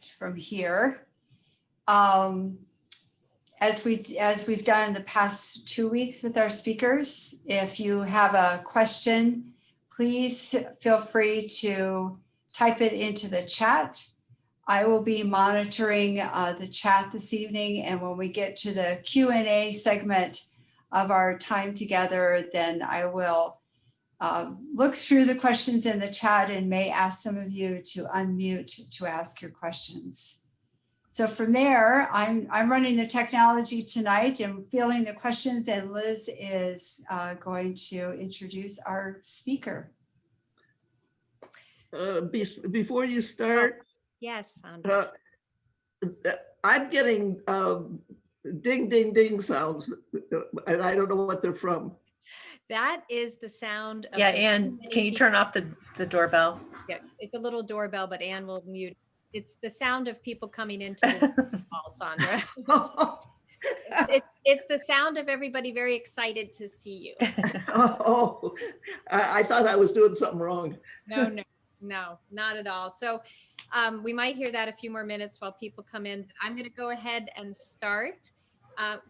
from here. As we've done in the past 2 weeks with our speakers, if you have a question, please feel free to type it into the chat. I will be monitoring the chat this evening, and when we get to the Q&A segment of our time together, then I will look through the questions in the chat and may ask some of you to unmute to ask your questions. So from there, I'm running the technology tonight and fielding the questions, and Liz is going to introduce our speaker. Before you start, yes, Sandra. I'm getting ding, ding, ding sounds, and I don't know what they're from. That is the sound of— Yeah, Anne, can you turn off the doorbell? Yeah, it's a little doorbell, but Anne will mute. It's the sound of people coming into this call, Sandra. It's the sound of everybody very excited to see you. Oh, I thought I was doing something wrong. No, not at all. So we might hear that a few more minutes while people come in. I'm going to go ahead and start.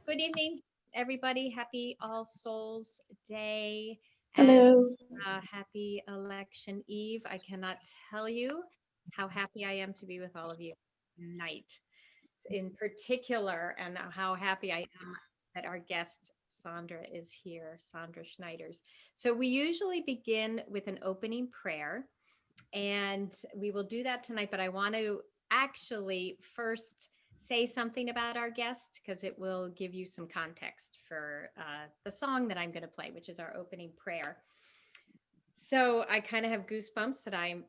Good evening, everybody. Happy All Souls Day. Hello. And, happy Election Eve. I cannot tell you how happy I am to be with all of you tonight in particular, and how happy I am that our guest Sandra is here, Sandra Schneiders. So we usually begin with an opening prayer, and we will do that tonight, but I want to actually first say something about our guest, because it will give you some context for the song that I'm going to play, which is our opening prayer. So I kind of have goosebumps that I'm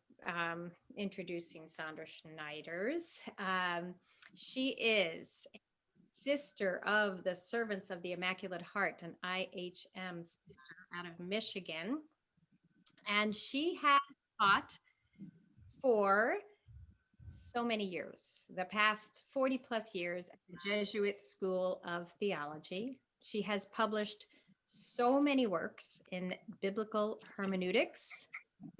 introducing Sandra Schneiders. She is a sister of the Servants of the Immaculate Heart, an IHM sister out of Michigan. And she has taught for so many years, the past 40 plus years at the Jesuit School of Theology. She has published so many works in biblical hermeneutics,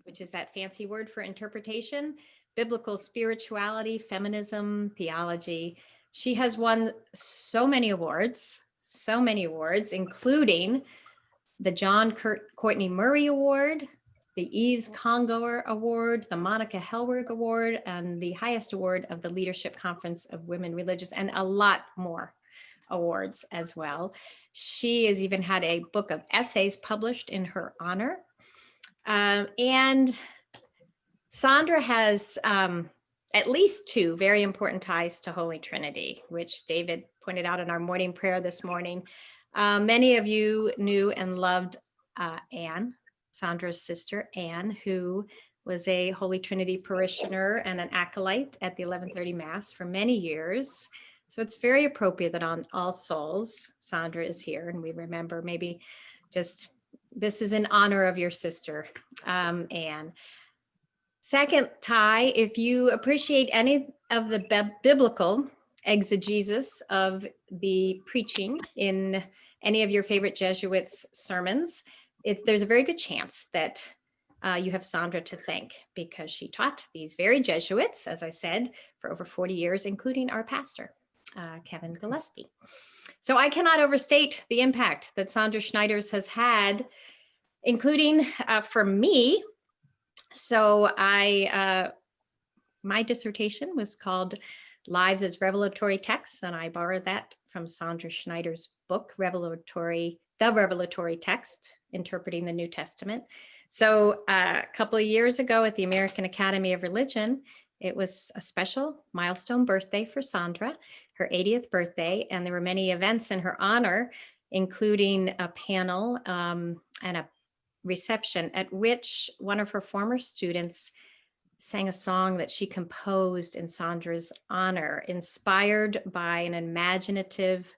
which is that fancy word for interpretation, biblical spirituality, feminism, theology. She has won so many awards, including the John Courtney Murray Award, the Yves Congoer Award, the Monica Hellberg Award, and the highest award of the Leadership Conference of Women Religious, and a lot more awards as well. She has even had a book of essays published in her honor. And Sandra has at least 2 very important ties to Holy Trinity, which David pointed out in our morning prayer this morning. Many of you knew and loved Anne, Sandra's sister, Anne, who was a Holy Trinity parishioner and an acolyte at the 11:30 Mass for many years. So it's very appropriate that on All Souls, Sandra is here, and we remember maybe just this is in honor of your sister, Anne. Second tie, if you appreciate any of the biblical exegesis of the preaching in any of your favorite Jesuits' sermons, there's a very good chance that you have Sandra to thank, because she taught these very Jesuits, as I said, for over 40 years, including our pastor, Kevin Gillespie. So I cannot overstate the impact that Sandra Schneiders has had, including for me. So my dissertation was called Lives as Revelatory Texts, and I borrowed that from Sandra Schneiders' book, The Revelatory Text, Interpreting the New Testament. So a couple of years ago at the American Academy of Religion, it was a special milestone birthday for Sandra, her 80th birthday, and there were many events in her honor, including a panel and a reception at which one of her former students sang a song that she composed in Sandra's honor, inspired by an imaginative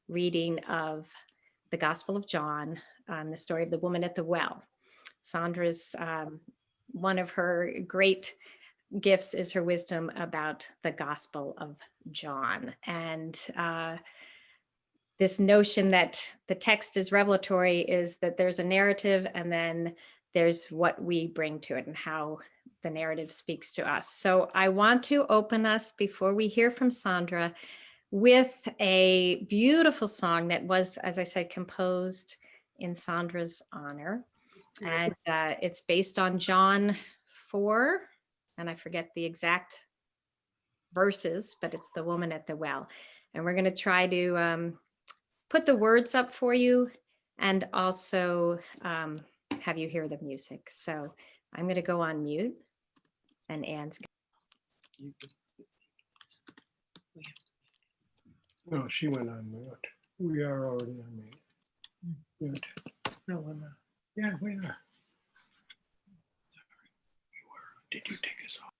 reading of the Gospel of John, the story of the woman at the well. Sandra's, one of her great gifts is her wisdom about the Gospel of John. And this notion that the text is revelatory is that there's a narrative and then there's what we bring to it and how the narrative speaks to us. So I want to open us, before we hear from Sandra, with a beautiful song that was, as I said, composed in Sandra's honor. And it's based on John 4, and I forget the exact verses, but it's The Woman at the Well. And we're going to try to put the words up for you and also have you hear the music. So I'm going to go on mute, and Anne's. No, she went on mute. We are already on mute. No, we're not. Yeah, we are. You were. Did you take us off?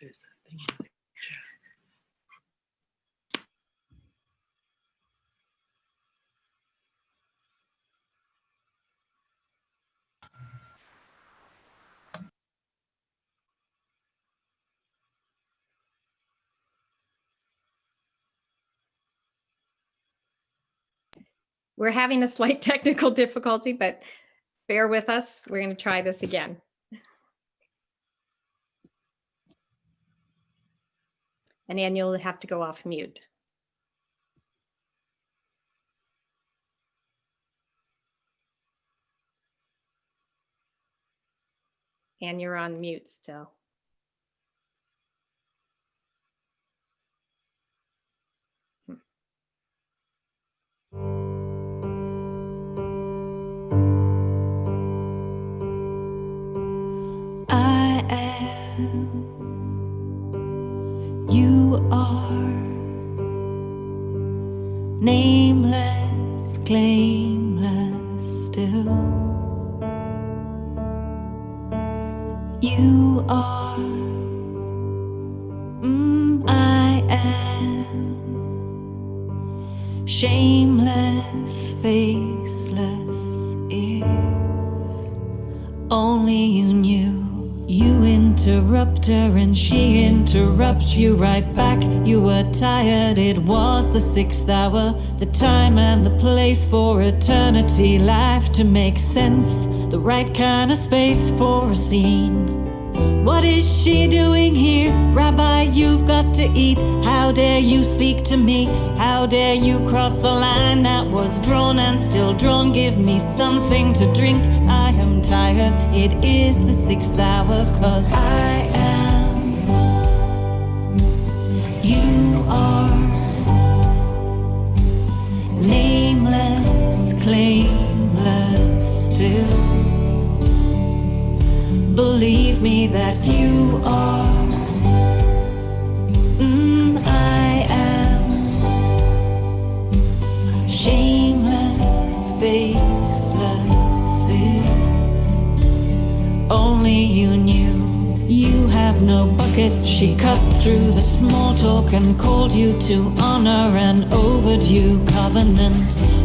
There's a thing in the chat. We're having a slight technical difficulty, but bear with us. We're going to try this again. And Anne, you'll have to go off mute. Anne, you're on mute still. I am, you are, nameless, claimless still. You are, I am, shameless, faceless, if only you knew. You interrupt her and she interrupts you right back. You were tired, it was the 6th hour, the time and the place for eternity, life to make sense, the right kind of space for a scene. What is she doing here? Rabbi, you've got to eat. How dare you speak to me? How dare you cross the line that was drawn and still drawn? Give me something to drink. I am tired. It is the 6th hour, 'cause I am. You are. Nameless, claimless still. Believe me that you are. I am. Shameless, faceless, if only you knew. You have no bucket. She cut through the small talk and called you to honor an overdue covenant.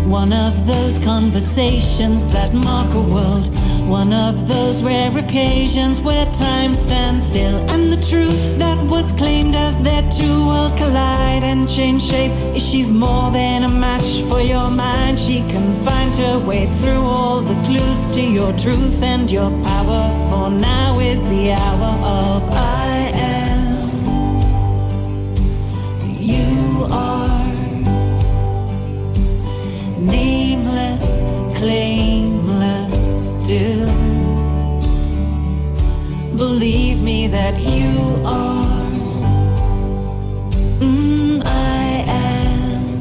One of those conversations that mark a world. One of those rare occasions where time stands still, and the truth that was claimed as their two worlds collide and change shape is she's more than a match for your mind. She can find her way through all the clues to your truth and your power, for now is the hour of I am. You are. Nameless, claimless still. Believe me that you are. I am.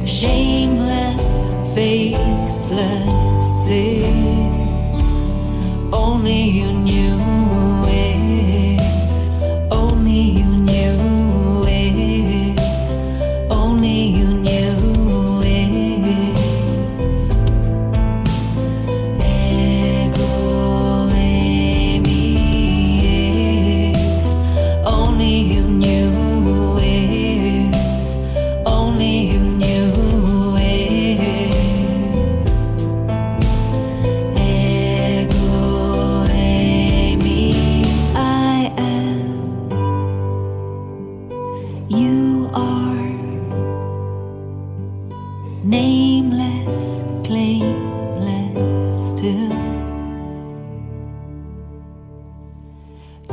Shameless, faceless, if only you knew it. Only you knew it. Only you knew it. Only nameless, claimless still.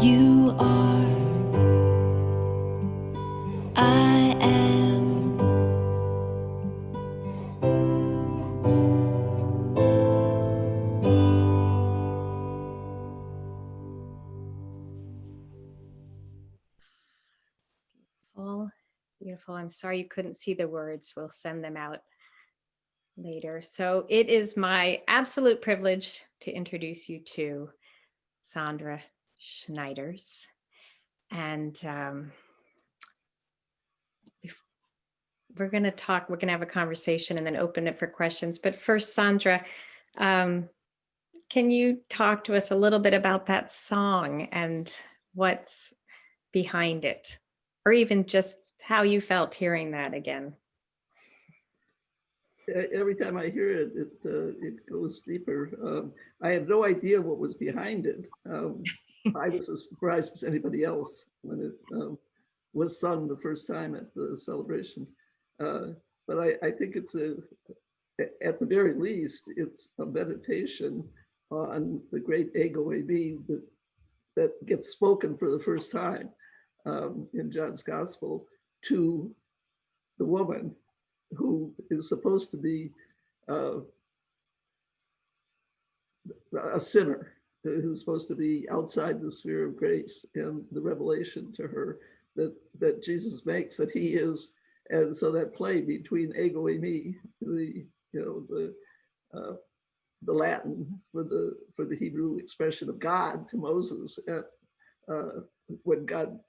You are, I am. Beautiful, beautiful. I'm sorry you couldn't see the words. We'll send them out later. So it is my absolute privilege to introduce you to Sandra Schneiders. And we're going to talk, we're going to have a conversation and then open it for questions. But first, Sandra, can you talk to us a little bit about that song and what's behind it? Or even just how you felt hearing that again? Every time I hear it, it goes deeper. I have no idea what was behind it. I was as surprised as anybody else when it was sung the first time at the celebration. But I think it's at the very least, it's a meditation on the great ego eimi that gets spoken for the first time in John's gospel to the woman who is supposed to be a sinner, who's supposed to be outside the sphere of grace, and the revelation to her that Jesus makes, that he is. And so that play between ego eimi, the Latin for the Hebrew expression of God to Moses, when God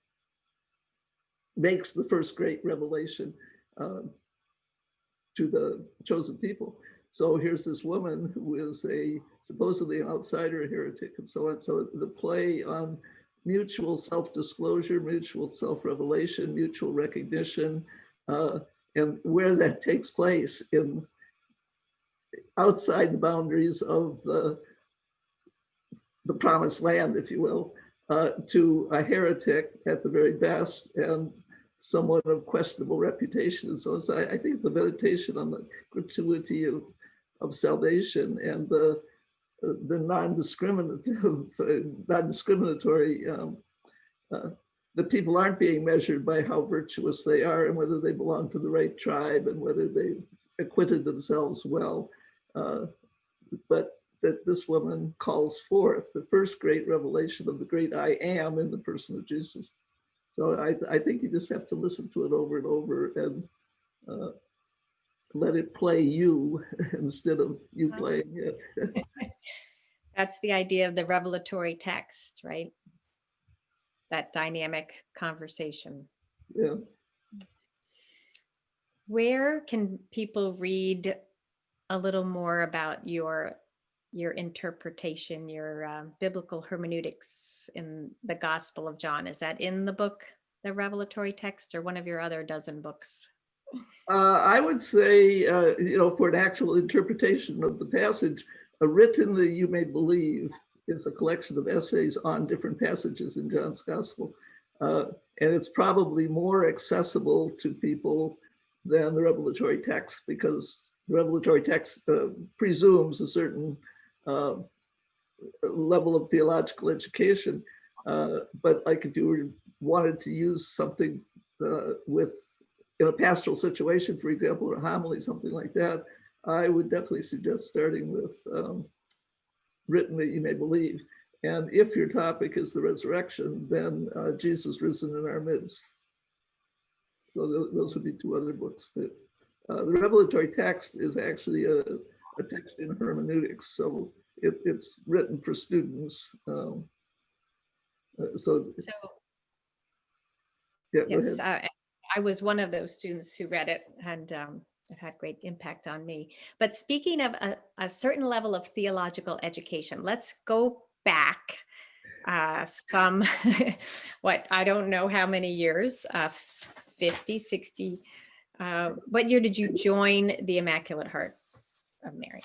makes the first great revelation to the chosen people. So here's this woman who is supposedly an outsider, a heretic, and so on. So the play on mutual self-disclosure, mutual self-revelation, mutual recognition, and where that takes place in outside the boundaries of the promised land, if you will, to a heretic at the very best, and somewhat of questionable reputation. And so I think it's a meditation on the gratuity of salvation and the non-discriminatory, that people aren't being measured by how virtuous they are and whether they belong to the right tribe and whether they acquitted themselves well, but that this woman calls forth the first great revelation of the great I am in the person of Jesus. So I think you just have to listen to it over and over and let it play you instead of you playing it. That's the idea of the revelatory text, right? That dynamic conversation. Yeah. Where can people read a little more about your interpretation, your biblical hermeneutics in the Gospel of John? Is that in the book, the revelatory text, or one of your other dozen books? I would say, for an actual interpretation of the passage, Written That You May Believe is a collection of essays on different passages in John's Gospel. And it's probably more accessible to people than the revelatory text, because the revelatory text presumes a certain level of theological education. But like if you wanted to use something in a pastoral situation, for example, or a homily, something like that, I would definitely suggest starting with Written That You May Believe. And if your topic is the resurrection, then Jesus Risen in Our Midst. So those would be two other books. The revelatory text is actually a text in hermeneutics, so it's written for students. So yeah, yes, I was one of those students who read it, and it had great impact on me. But speaking of a certain level of theological education, let's go back some, I don't know how many years, 50, 60. What year did you join the Immaculate Heart of Mary?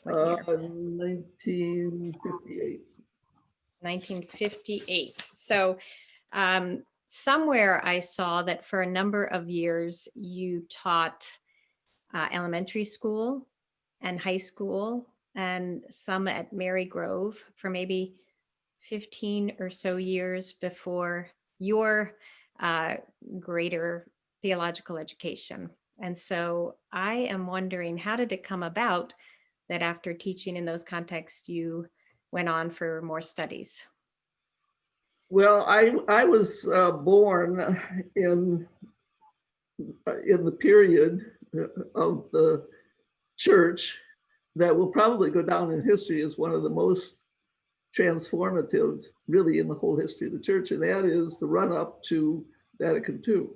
What year? 1958. 1958. So somewhere I saw that for a number of years you taught elementary school and high school, and some at Mary Grove for maybe 15 or so years before your greater theological education. And so I am wondering, how did it come about that after teaching in those contexts, you went on for more studies? Well, I was born in the period of the church that will probably go down in history as one of the most transformative, really, in the whole history of the church, and that is the run-up to Vatican II,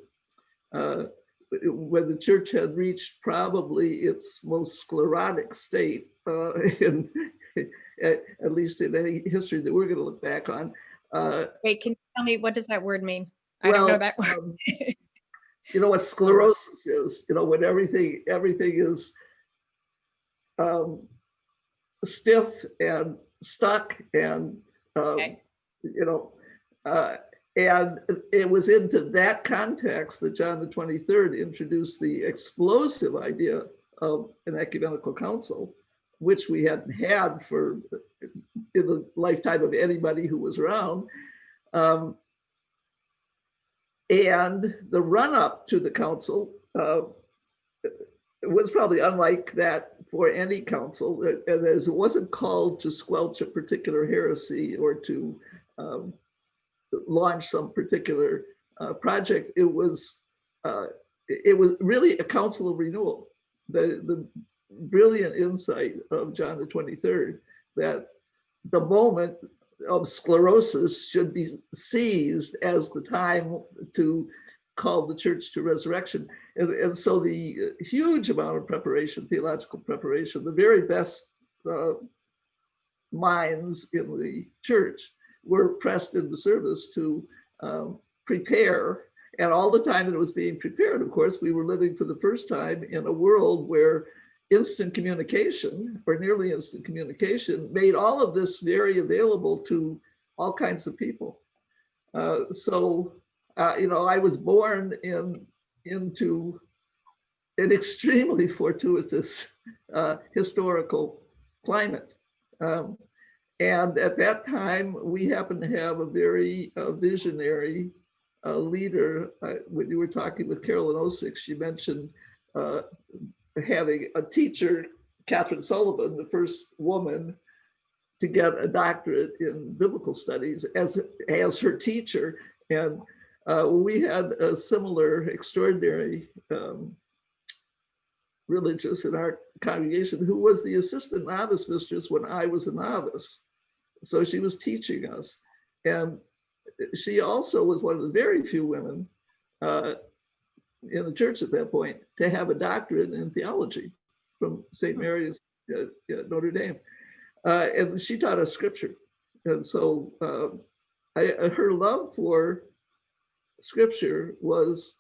when the church had reached probably its most sclerotic state, at least in any history that we're going to look back on. Wait, can you tell me, what does that word mean? I Well, don't know that word. You know what sclerosis is? You know, when everything is stiff and stuck, and Okay. you know, and it was into that context that John the 23rd introduced the explosive idea of an ecumenical council, which we hadn't had for in the lifetime of anybody who was around. And the run-up to the council was probably unlike that for any council, and as it wasn't called to squelch a particular heresy or to launch some particular project. It was really a council of renewal. The brilliant insight of John the 23rd that the moment of sclerosis should be seized as the time to call the church to resurrection. And so the huge amount of preparation, theological preparation, the very best minds in the church were pressed into service to prepare. And all the time that it was being prepared, of course, we were living for the first time in a world where instant communication, or nearly instant communication, made all of this very available to all kinds of people. You know, I was born into an extremely fortuitous historical climate. And at that time, we happened to have a very visionary leader. When you were talking with Carolyn Osick, she mentioned having a teacher, Catherine Sullivan, the first woman to get a doctorate in biblical studies, as her teacher. And we had a similar extraordinary religious in our congregation who was the assistant novice mistress when I was a novice. So she was teaching us. And she also was one of the very few women in the church at that point to have a doctorate in theology from St. Mary's Notre Dame. And she taught us scripture. And so her love for scripture was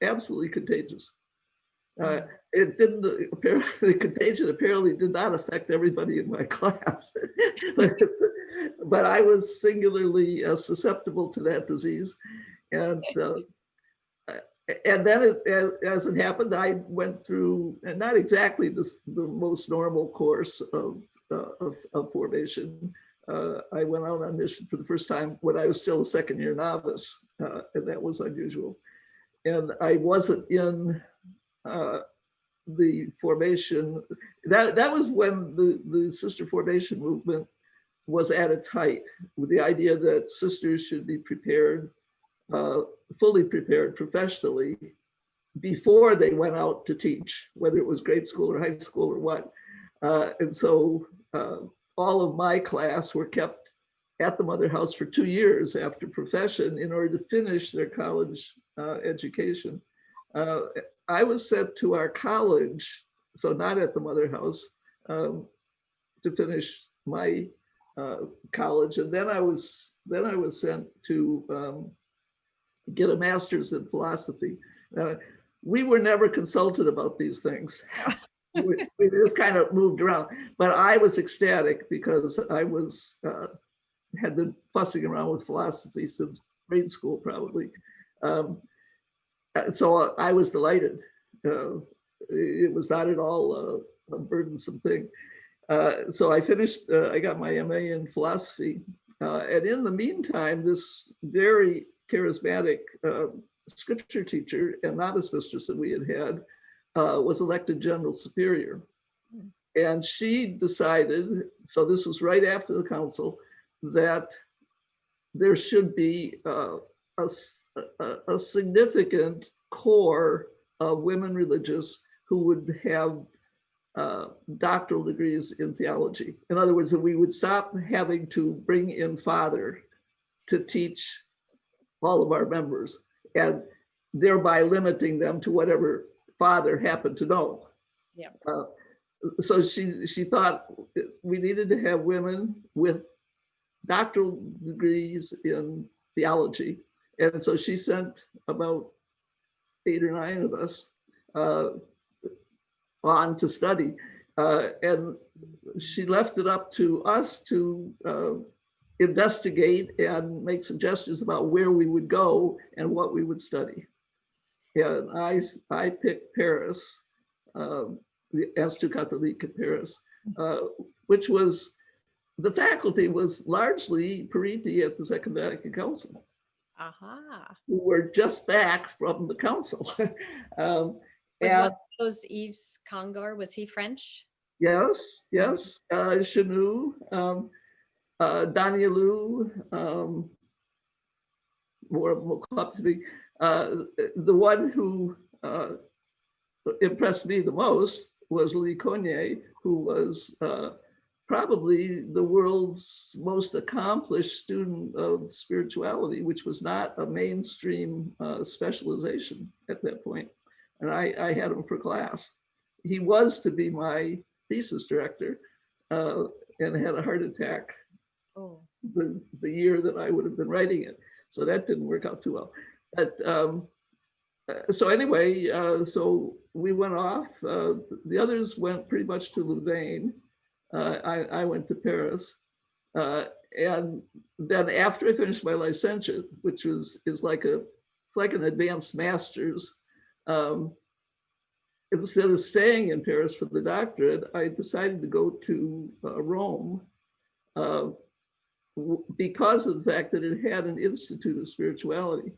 absolutely contagious. It didn't apparently, contagion apparently did not affect everybody in my class, but I was singularly susceptible to that disease. And then as it happened, I went through, and not exactly the most normal course of formation. I went out on mission for the first time when I was still a second-year novice, and that was unusual. And I wasn't in the formation. That was when the sister formation movement was at its height, with the idea that sisters should be prepared, fully prepared professionally before they went out to teach, whether it was grade school or high school or what. And so all of my class were kept at the Mother House for 2 years after profession in order to finish their college education. I was sent to our college, so not at the Mother House, to finish my college, and then I was sent to get a master's in philosophy. We were never consulted about these things. we just kind of moved around, but I was ecstatic because I had been fussing around with philosophy since grade school, probably. So I was delighted it was not at all a burdensome thing. So I finished, I got my MA in philosophy. And in the meantime, this very charismatic scripture teacher and novice mistress that we had was elected general superior. And she decided, so this was right after the council, that there should be a significant core of women religious who would have doctoral degrees in theology. In other words, that we would stop having to bring in father to teach all of our members, and thereby limiting them to whatever father happened to know. Yeah. So she thought we needed to have women with doctoral degrees in theology. And so she sent about 8 or 9 of us on to study. And she left it up to us to investigate and make suggestions about where we would go and what we would study. And I picked Paris, the Institut Catholique in Paris, which was, the faculty was largely Pariti at the Ecumenical Council, who were just back from the council. Was one of those Yves Congar, was he French? Yes, Chenu, Danielou, more up to be, the one who impressed me the most was Lee Cognier, who was probably the world's most accomplished student of spirituality, which was not a mainstream specialization at that point. And I had him for class. He was to be my thesis director and had a heart attack the year that I would have been writing it. So that didn't work out too well. But so anyway, so we went off. The others went pretty much to Louvain. I went to Paris. And then after I finished my licentiate, which is like an advanced master's, instead of staying in Paris for the doctorate, I decided to go to Rome because of the fact that it had an Institute of Spirituality.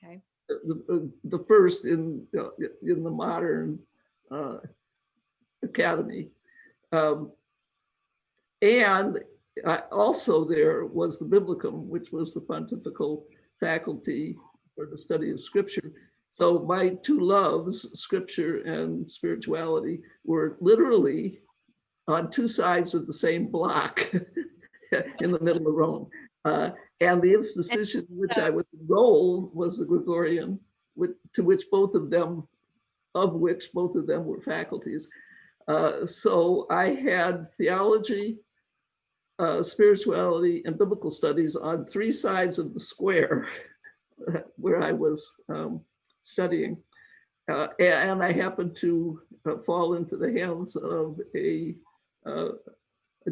Okay. The first in the modern academy. And also there was the Biblicum, which was the pontifical faculty for the study of scripture. So my two loves, scripture and spirituality, were literally on two sides of the same block in the middle of Rome. And the institution in which I was enrolled was the Gregorian, to which both of them were faculties. So I had theology, spirituality, and biblical studies on 3 sides of the square where I was studying. And I happened to fall into the hands of a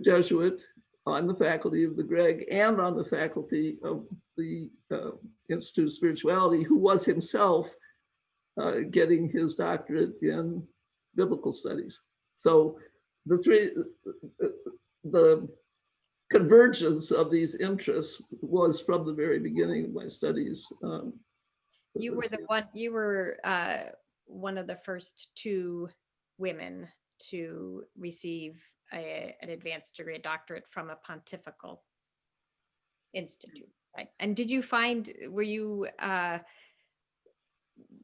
Jesuit on the faculty of the Greg and on the faculty of the Institute of Spirituality, who was himself getting his doctorate in biblical studies. So the convergence of these interests was from the very beginning of my studies. You were one of the first 2 women to receive an advanced degree, a doctorate from a pontifical institute, right? And did you find, were you,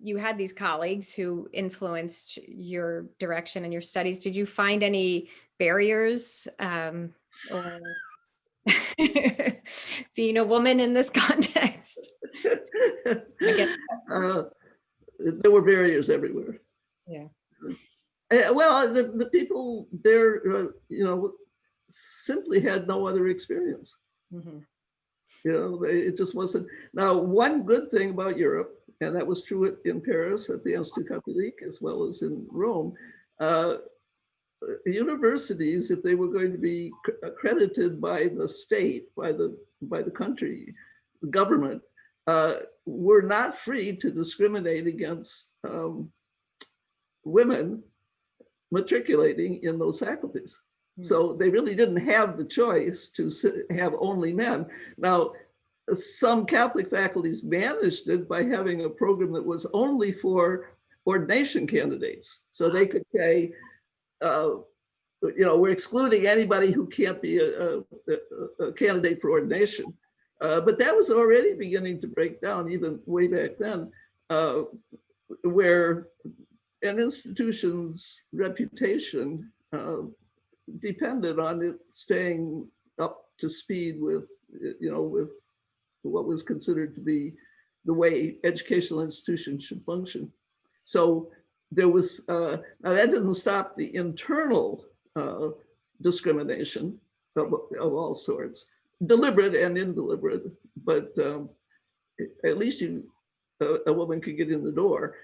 you had these colleagues who influenced your direction and your studies. Did you find any barriers or being a woman in this context? There were barriers everywhere. Yeah. Well, the people there, simply had no other experience. Mm-hmm. It just wasn't. Now, one good thing about Europe, and that was true in Paris at the Institut Catholique as well as in Rome, universities, if they were going to be accredited by the state, by the country, the government, were not free to discriminate against women matriculating in those faculties. So they really didn't have the choice to have only men. Now, some Catholic faculties managed it by having a program that was only for ordination candidates. So they could say, we're excluding anybody who can't be a candidate for ordination. But that was already beginning to break down even way back then, where an institution's reputation depended on it staying up to speed with, with what was considered to be the way educational institutions should function. So there was, now that didn't stop the internal discrimination of all sorts, deliberate and indeliberate, but at least a woman could get in the door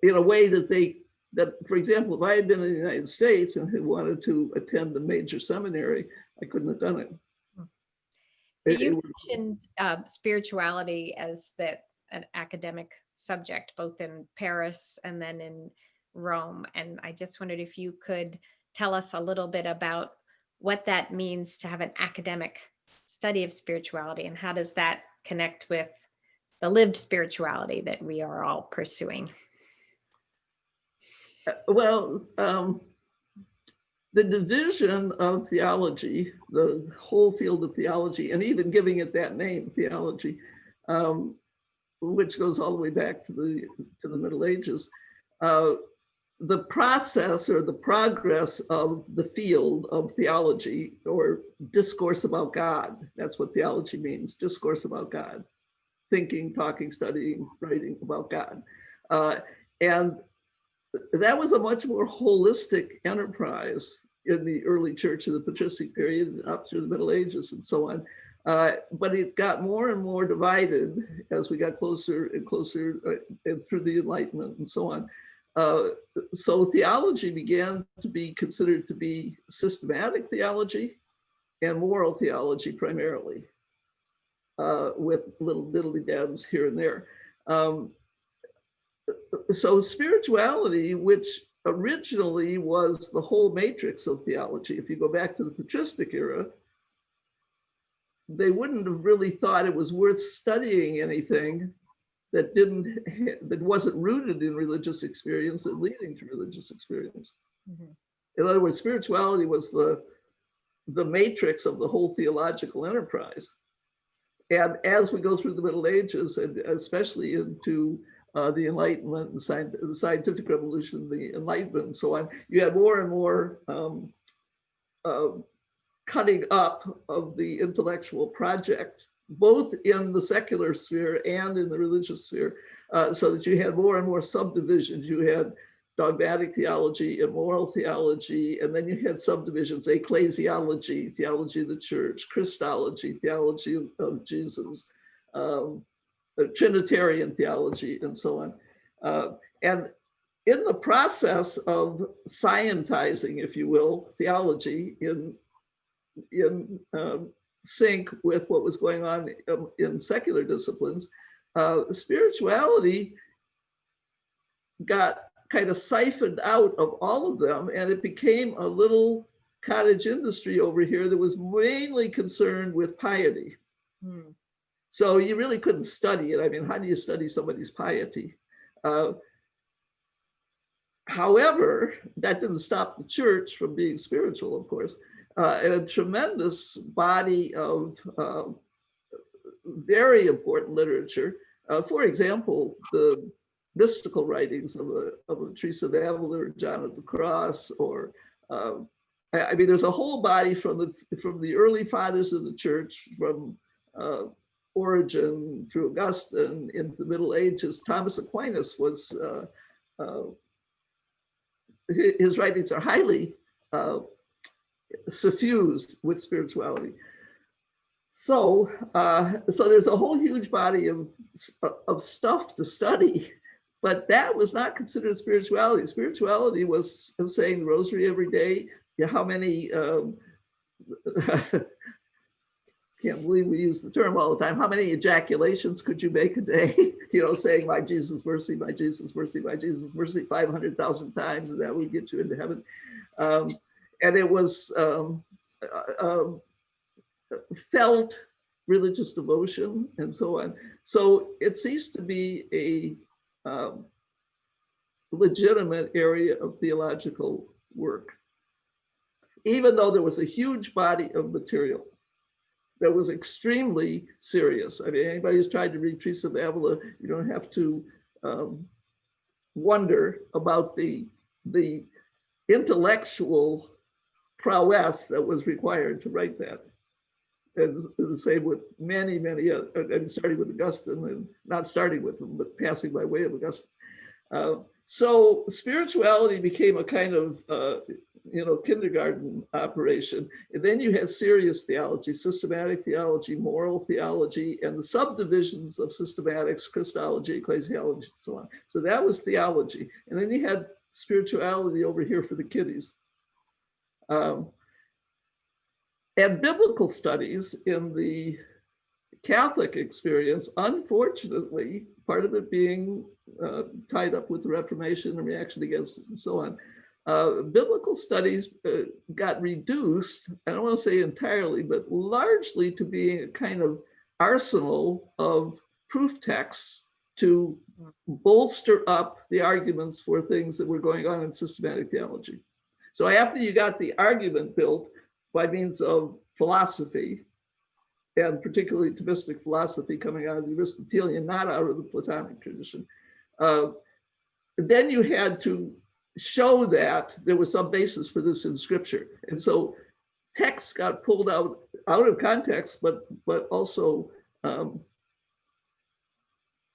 in a way that, for example, if I had been in the United States and had wanted to attend a major seminary, I couldn't have done it. So you mentioned spirituality as an academic subject, both in Paris and then in Rome. And I just wondered if you could tell us a little bit about what that means to have an academic study of spirituality, and how does that connect with the lived spirituality that we are all pursuing? Well, the division of theology, the whole field of theology, and even giving it that name, theology, which goes all the way back to the Middle Ages, the process or the progress of the field of theology, or discourse about God. That's what theology means, discourse about God. Thinking, talking, studying, writing about God. And that was a much more holistic enterprise in the early church of the patristic period up through the Middle Ages and so on. But it got more and more divided as we got closer and closer through the Enlightenment and so on. So theology began to be considered to be systematic theology and moral theology primarily, with little diddly-dads here and there. So spirituality, which originally was the whole matrix of theology, if you go back to the patristic era, they wouldn't have really thought it was worth studying anything that wasn't rooted in religious experience and leading to religious experience. Mm-hmm. In other words, spirituality was the matrix of the whole theological enterprise. And as we go through the Middle Ages, and especially into the Enlightenment and the scientific revolution, the Enlightenment and so on, you had more and more cutting up of the intellectual project, both in the secular sphere and in the religious sphere, so that you had more and more subdivisions. You had dogmatic theology and moral theology, and then you had subdivisions: ecclesiology, theology of the church; Christology, theology of Jesus; Trinitarian theology, and so on. And in the process of scientizing, if you will, theology in sync with what was going on in secular disciplines, spirituality got kind of siphoned out of all of them, and it became a little cottage industry over here that was mainly concerned with piety. Hmm. So you really couldn't study it. I mean, how do you study somebody's piety? However, that didn't stop the church from being spiritual, of course, and a tremendous body of very important literature. For example, the mystical writings of a Teresa of Avila or John of the Cross, or I mean, there's a whole body from the early fathers of the church, from Origen through Augustine into the Middle Ages. Thomas Aquinas was, his writings are highly suffused with spirituality. So there's a whole huge body of stuff to study, but that was not considered spirituality. Spirituality was saying the rosary every day. How many can't believe we use the term all the time. How many ejaculations could you make a day? Saying, my Jesus, mercy, my Jesus, mercy, my Jesus, mercy, 500,000 times, and that would get you into heaven. And it was felt religious devotion and so on. So it ceased to be a legitimate area of theological work, even though there was a huge body of material that was extremely serious. I mean, anybody who's tried to read Teresa of Avila, you don't have to wonder about the intellectual prowess that was required to write that. And the same with many, and starting with Augustine, and not starting with him, but passing by way of Augustine. So spirituality became a kind of kindergarten operation. And then you had serious theology, systematic theology, moral theology, and the subdivisions of systematics, Christology, ecclesiology, and so on. So that was theology. And then you had spirituality over here for the kiddies. And biblical studies in the Catholic experience, unfortunately, part of it being tied up with the Reformation and reaction against it and so on, biblical studies got reduced, I don't want to say entirely, but largely to being a kind of arsenal of proof texts to bolster up the arguments for things that were going on in systematic theology. So after you got the argument built by means of philosophy, and particularly Thomistic philosophy coming out of the Aristotelian, not out of the Platonic tradition, then you had to show that there was some basis for this in Scripture. And so texts got pulled out of context, but also out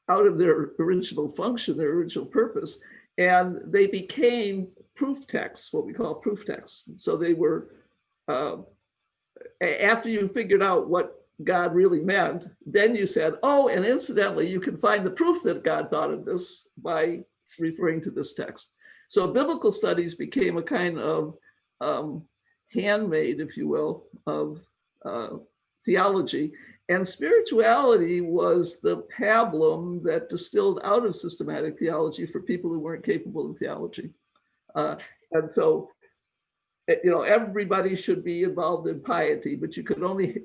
of their original function, their original purpose, and they became proof texts, what we call proof texts. So they were, after you figured out what God really meant, then you said, oh, and incidentally, you can find the proof that God thought of this by referring to this text. So biblical studies became a kind of handmaid, if you will, of theology. And spirituality was the pablum that distilled out of systematic theology for people who weren't capable of theology. And so, everybody should be involved in piety, but you could only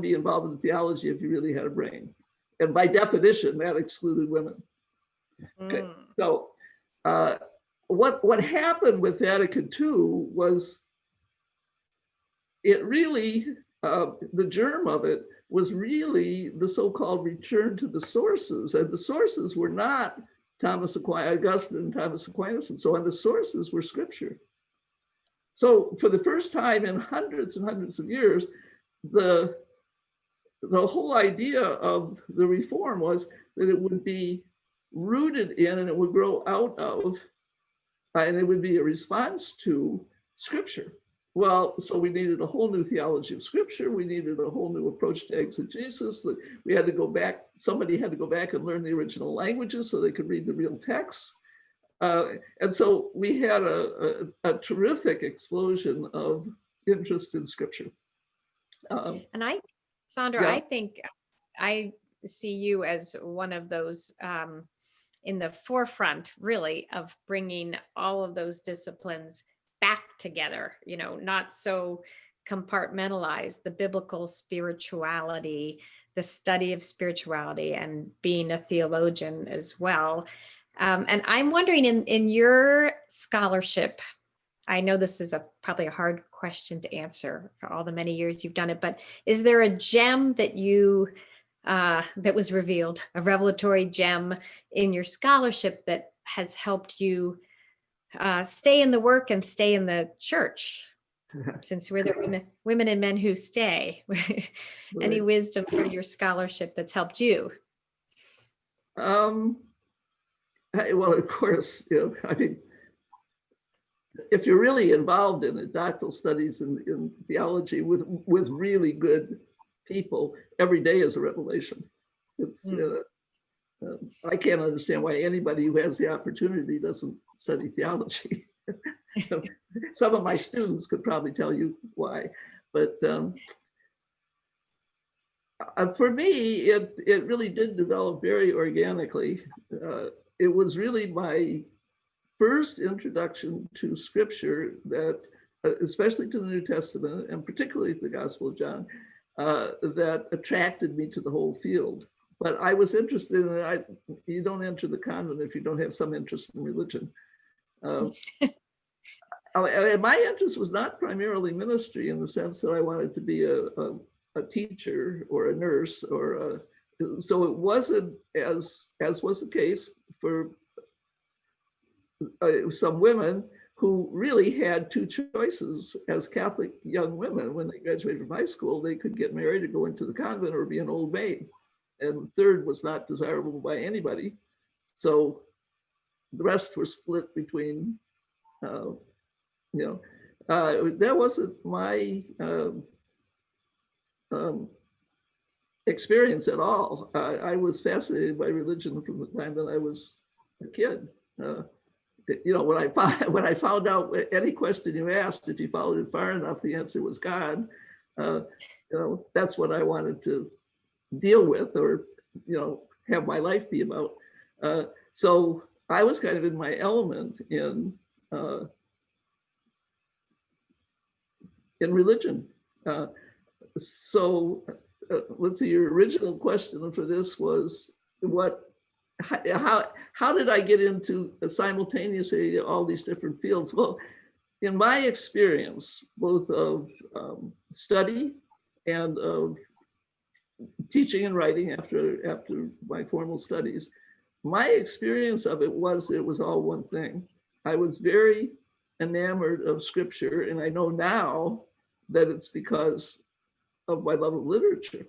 be involved in theology if you really had a brain. And by definition, that excluded women. Okay, so what happened with Vatican II was it really, the germ of it was really the so-called return to the sources. And the sources were not Thomas Aquinas, Augustine, and Thomas Aquinas, and so on. The sources were Scripture. So for the first time in hundreds and hundreds of years, the whole idea of the reform was that it would be rooted in and it would grow out of, and it would be a response to Scripture. Well, so we needed a whole new theology of Scripture. We needed a whole new approach to exegesis. We had to go back, somebody had to go back and learn the original languages so they could read the real texts. And so we had a terrific explosion of interest in Scripture. And Sandra, yeah. I think I see you as one of those in the forefront, really, of bringing all of those disciplines back together, not so compartmentalized, the biblical spirituality, the study of spirituality, and being a theologian as well. And I'm wondering, in your scholarship, I know this is probably a hard question to answer for all the many years you've done it, but is there a gem that that was revealed, a revelatory gem in your scholarship that has helped you stay in the work and stay in the church? Since we're the women and men who stay, any wisdom from your scholarship that's helped you? Well, of course, I mean, if you're really involved in it, doctoral studies in theology with really good people, every day is a revelation. It's I can't understand why anybody who has the opportunity doesn't study theology. Some of my students could probably tell you why, but For me, it really did develop very organically. It was really my first introduction to scripture that, especially to the New Testament and particularly to the Gospel of John, that attracted me to the whole field. But I was interested in it. You don't enter the convent if you don't have some interest in religion. My interest was not primarily ministry in the sense that I wanted to be a teacher or a nurse or so it wasn't as was the case for some women who really had two choices as Catholic young women. When they graduated from high school, they could get married or go into the convent or be an old maid. And third was not desirable by anybody. So the rest were split between, that wasn't my experience at all. I was fascinated by religion from the time that I was a kid. When I found out any question you asked, if you followed it far enough, the answer was God. That's what I wanted to deal with, or have my life be about. So I was kind of in my element in religion. Let's see. Your original question for this was how did I get into simultaneously all these different fields? Well, in my experience, both of study and of teaching and writing after my formal studies, my experience of it was all one thing. I was very enamored of scripture, and I know now that it's because of my love of literature.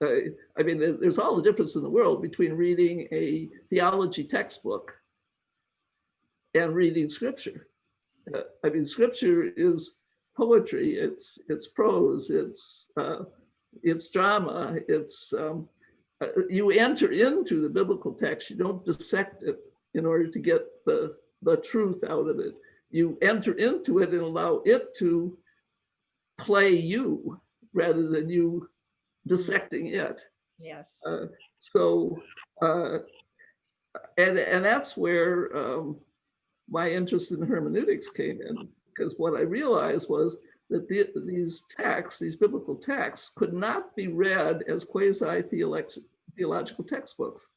I mean, there's all the difference in the world between reading a theology textbook and reading scripture. I mean, scripture is poetry, it's prose, it's drama, it's you enter into the biblical text, you don't dissect it in order to get the truth out of it. You enter into it and allow it to play you rather than you dissecting it. Yes. And that's where my interest in hermeneutics came in, because what I realized was that these texts, these biblical texts, could not be read as quasi-theological textbooks.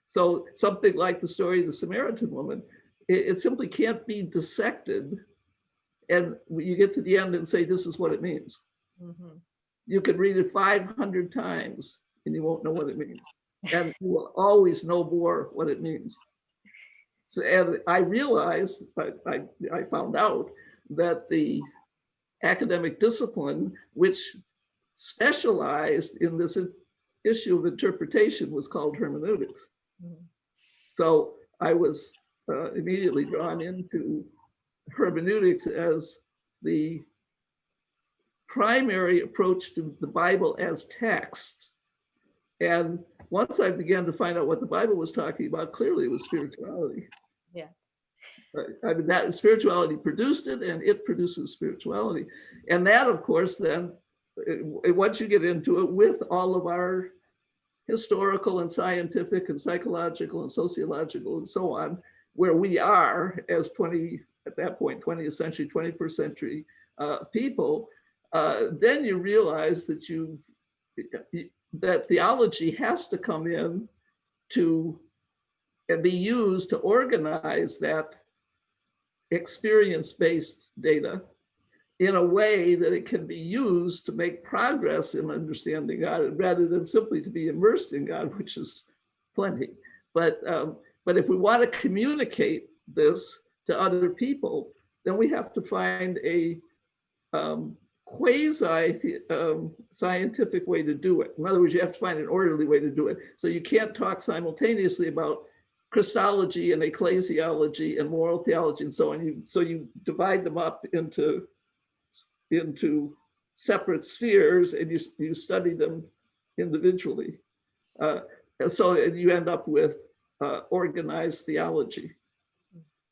So something like the story of the Samaritan woman, it simply can't be dissected and you get to the end and say, this is what it means. Mm-hmm. You could read it 500 times and you won't know what it means. And you will always know more what it means. So, and I realized, I found out that the academic discipline, which specialized in this issue of interpretation, was called hermeneutics. Mm-hmm. So I was immediately drawn into hermeneutics as the primary approach to the Bible as text. And once I began to find out what the Bible was talking about, clearly it was spirituality. Yeah. I mean, that spirituality produced it, and it produces spirituality. And that, of course, then, once you get into it with all of our historical and scientific and psychological and sociological and so on, where we are as 20th century, 21st century people, then you realize that that theology has to come in to and be used to organize that experience-based data in a way that it can be used to make progress in understanding God, rather than simply to be immersed in God, which is plenty. But if we want to communicate this to other people, then we have to find a quasi-scientific way to do it. In other words, you have to find an orderly way to do it. So you can't talk simultaneously about Christology and ecclesiology and moral theology and so on. So you divide them up into separate spheres, and you study them individually. So you end up with organized theology.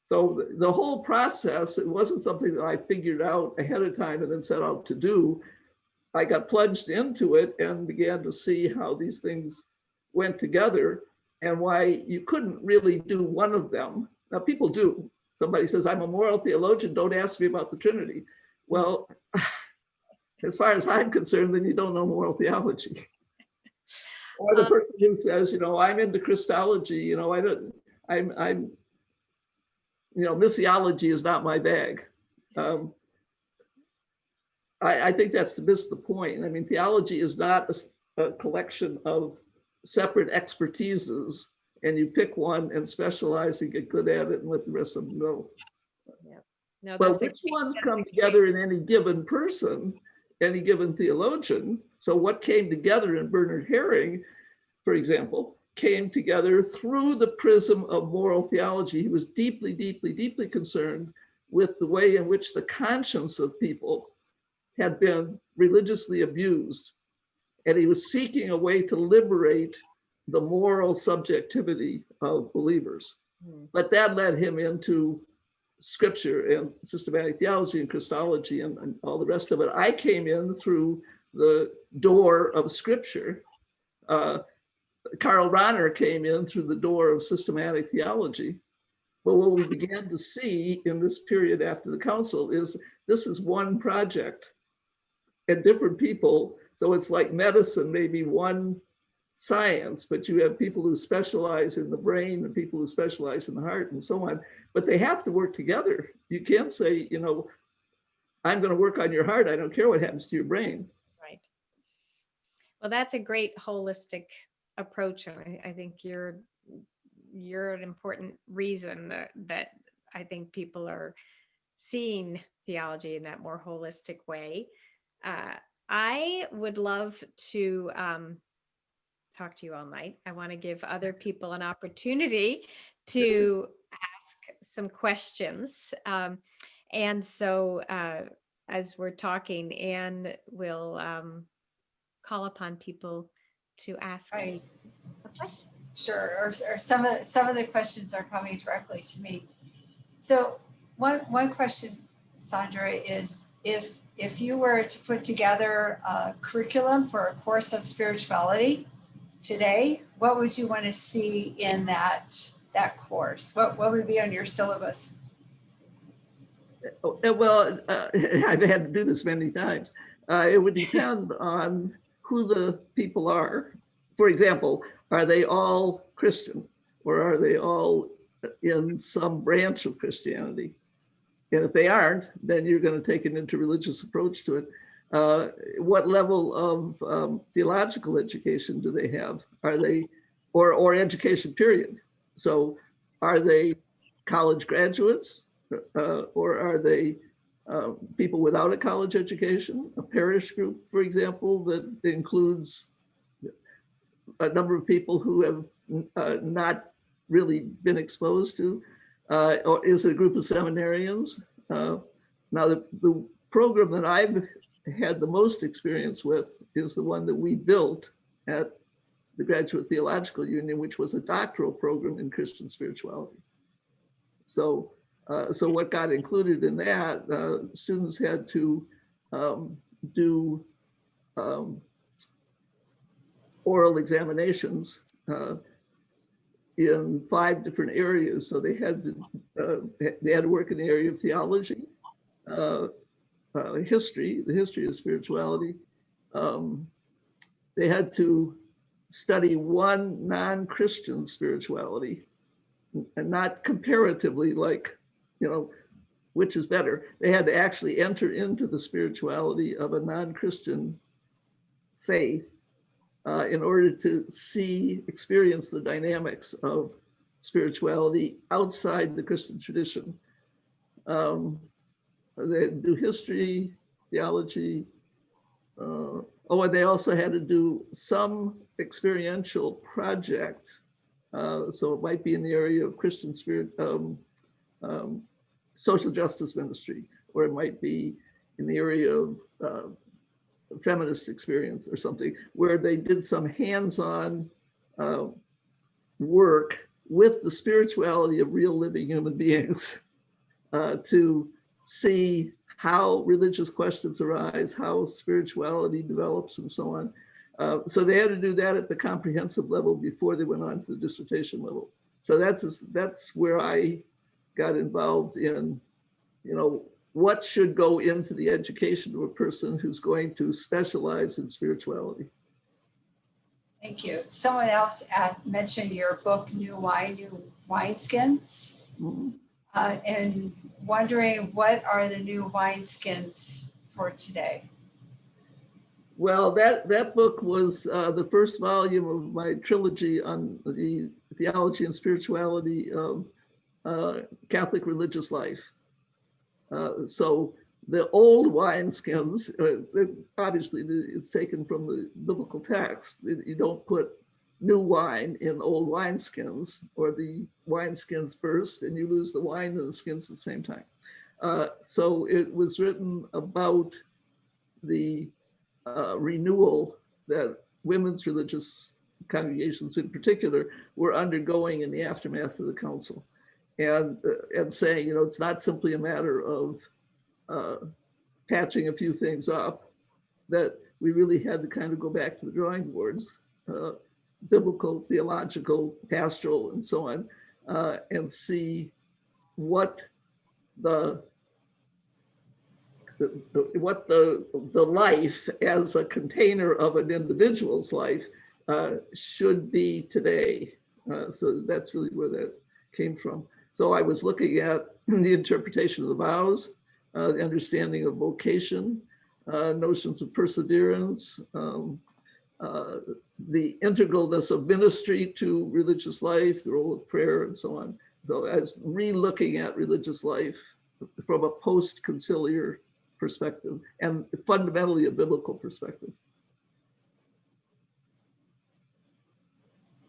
So the whole process, it wasn't something that I figured out ahead of time and then set out to do. I got plunged into it and began to see how these things went together and why you couldn't really do one of them. Now, people do. Somebody says, I'm a moral theologian, don't ask me about the Trinity. Well, as far as I'm concerned, then you don't know moral theology. Or the person who says, I'm into Christology, I'm missiology is not my bag. I think that's to miss the point. I mean, theology is not a collection of separate expertises, and you pick one and specialize and get good at it and let the rest of them go. Yeah. No, But that's which ones come together in any given person, any given theologian? So what came together in Bernard Herring, for example, came together through the prism of moral theology. He was deeply, deeply, deeply concerned with the way in which the conscience of people had been religiously abused. And he was seeking a way to liberate the moral subjectivity of believers. But that led him into scripture and systematic theology and Christology and all the rest of it. I came in through the door of scripture. Karl Rahner came in through the door of systematic theology. But what we began to see in this period after the council is this is one project and different people. So it's like medicine, maybe one science, but you have people who specialize in the brain and people who specialize in the heart and so on, but they have to work together. You can't say, I'm going to work on your heart. I don't care what happens to your brain. right. Well, that's a great holistic approach. I think you're an important reason that I think people are seeing theology in that more holistic way. I would love to talk to you all night. I want to give other people an opportunity to ask some questions. And so as we're talking, Anne will call upon people to ask Right. a question. Sure, or some of the questions are coming directly to me. So one question, Sandra, is if you were to put together a curriculum for a course on spirituality today, what would you want to see in that course? What would be on your syllabus? Well, I've had to do this many times. It would depend on who the people are. For example, are they all Christian or are they all in some branch of Christianity? And if they aren't, then you're going to take an interreligious approach to it. What level of theological education do they have? Are they, or education period? So are they college graduates or are they people without a college education? A parish group, for example, that includes a number of people who have not really been exposed to, or is it a group of seminarians? Now, the program that I've had the most experience with is the one that we built at the Graduate Theological Union, which was a doctoral program in Christian spirituality. So what got included in that, students had to do oral examinations in 5 different areas. So they had to work in the area of theology, history, the history of spirituality. They had to study one non-Christian spirituality, and not comparatively like, which is better. They had to actually enter into the spirituality of a non-Christian faith in order to experience the dynamics of spirituality outside the Christian tradition. They do history, theology. And they also had to do some experiential project. So it might be in the area of Christian spirit, social justice ministry, or it might be in the area of feminist experience or something, where they did some hands-on work with the spirituality of real living human beings to see how religious questions arise, how spirituality develops, and so on. So they had to do that at the comprehensive level before they went on to the dissertation level. So that's where I got involved in, what should go into the education of a person who's going to specialize in spirituality. Thank you. Someone else mentioned your book, New Wine, New Wineskins. Mhm. And wondering, what are the new wineskins for today? Well, that book was the first volume of my trilogy on the theology and spirituality of Catholic religious life. So the old wineskins, obviously it's taken from the biblical text. You don't put new wine in old wineskins, or the wineskins burst and you lose the wine and the skins at the same time. So it was written about the renewal that women's religious congregations in particular were undergoing in the aftermath of the council, and saying, it's not simply a matter of patching a few things up, that we really had to kind of go back to the drawing boards, biblical, theological, pastoral, and so on, and see what the life as a container of an individual's life should be today. So that's really where that came from. So I was looking at the interpretation of the vows, the understanding of vocation, notions of perseverance, the integralness of ministry to religious life, the role of prayer, and so on. So as re-looking at religious life from a post-conciliar perspective, and fundamentally a biblical perspective.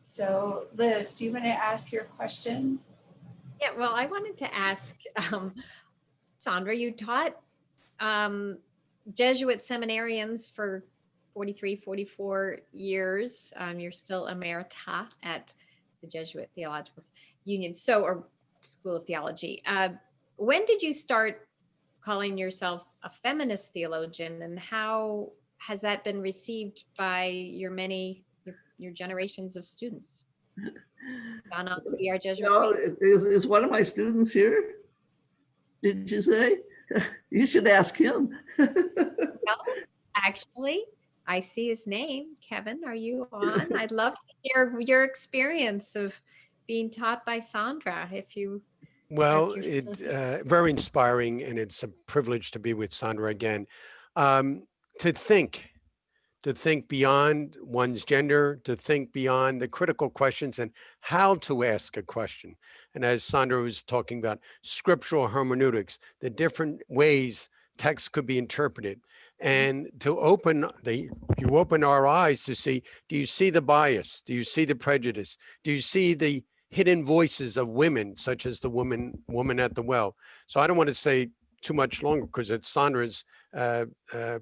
So Liz, do you want to ask your question? Yeah, well, I wanted to ask, Sandra, you taught Jesuit seminarians for 43, 44 years. You're still emerita at the Jesuit Theological Union, or School of Theology. When did you start calling yourself a feminist theologian, and how has that been received by your generations of students? Gone on to be our Jesuit. Is one of my students here? Did you say? You should ask him. Well, actually, I see his name. Kevin, are you on? I'd love to hear your experience of being taught by Sandra. Well, very inspiring, and it's a privilege to be with Sandra again. To think beyond one's gender, to think beyond the critical questions and how to ask a question. And as Sandra was talking about, scriptural hermeneutics, the different ways text could be interpreted, and to open our eyes to see, do you see the bias? Do you see the prejudice? Do you see the hidden voices of women, such as the woman at the well? So I don't want to say too much longer because it's Sandra's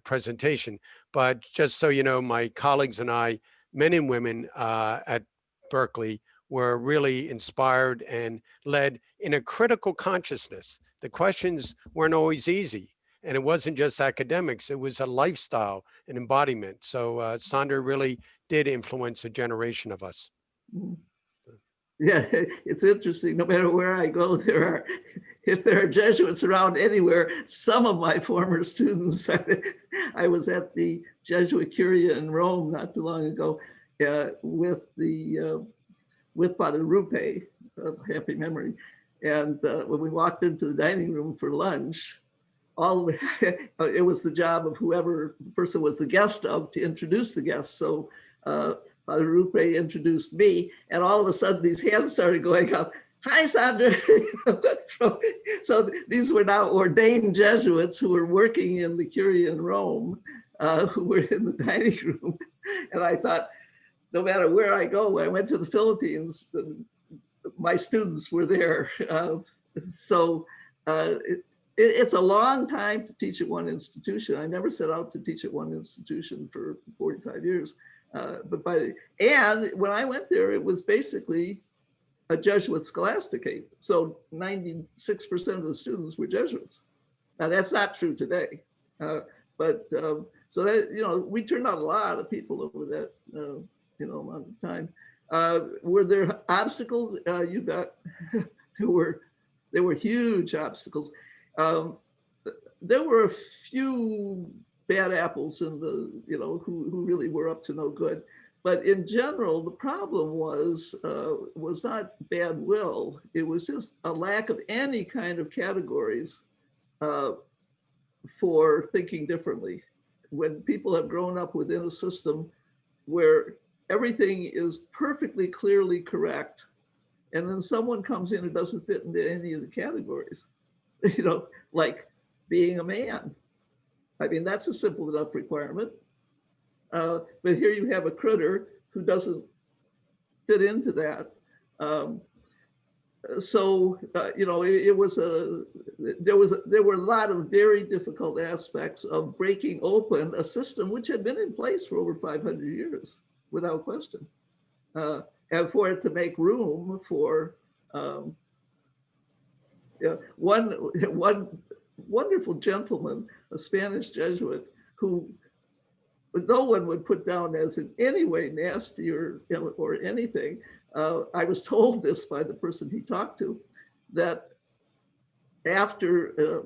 presentation, but just so you know, my colleagues and I, men and women at Berkeley, were really inspired and led in a critical consciousness. The questions weren't always easy, and it wasn't just academics, it was a lifestyle, an embodiment. So Sandra really did influence a generation of us. Yeah, it's interesting. No matter where I go, if there are Jesuits around anywhere, some of my former students, I was at the Jesuit Curia in Rome not too long ago with Father Rupe of happy memory. And when we walked into the dining room for lunch, it was the job of whoever the person was the guest of to introduce the guest. So Father Rupe introduced me, and all of a sudden these hands started going up. Hi, Sandra. So these were now ordained Jesuits who were working in the Curia in Rome, who were in the dining room. And I thought, no matter where I go, when I went to the Philippines, my students were there. It's a long time to teach at one institution. I never set out to teach at one institution for 45 years. And when I went there, it was basically a Jesuit scholasticate. So 96% of the students were Jesuits. Now, that's not true today. But so that, we turned out a lot of people over that, amount of time. Were there obstacles? You bet. there were huge obstacles. There were a few bad apples in the, who really were up to no good. But in general, the problem was not bad will. It was just a lack of any kind of categories for thinking differently. When people have grown up within a system where everything is perfectly clearly correct, and then someone comes in who doesn't fit into any of the categories, like being a man. I mean, that's a simple enough requirement. But here you have a critter who doesn't fit into that. There were a lot of very difficult aspects of breaking open a system which had been in place for over 500 years, without question, and for it to make room for one wonderful gentleman, a Spanish Jesuit, who no one would put down as in any way nasty or anything. I was told this by the person he talked to, that after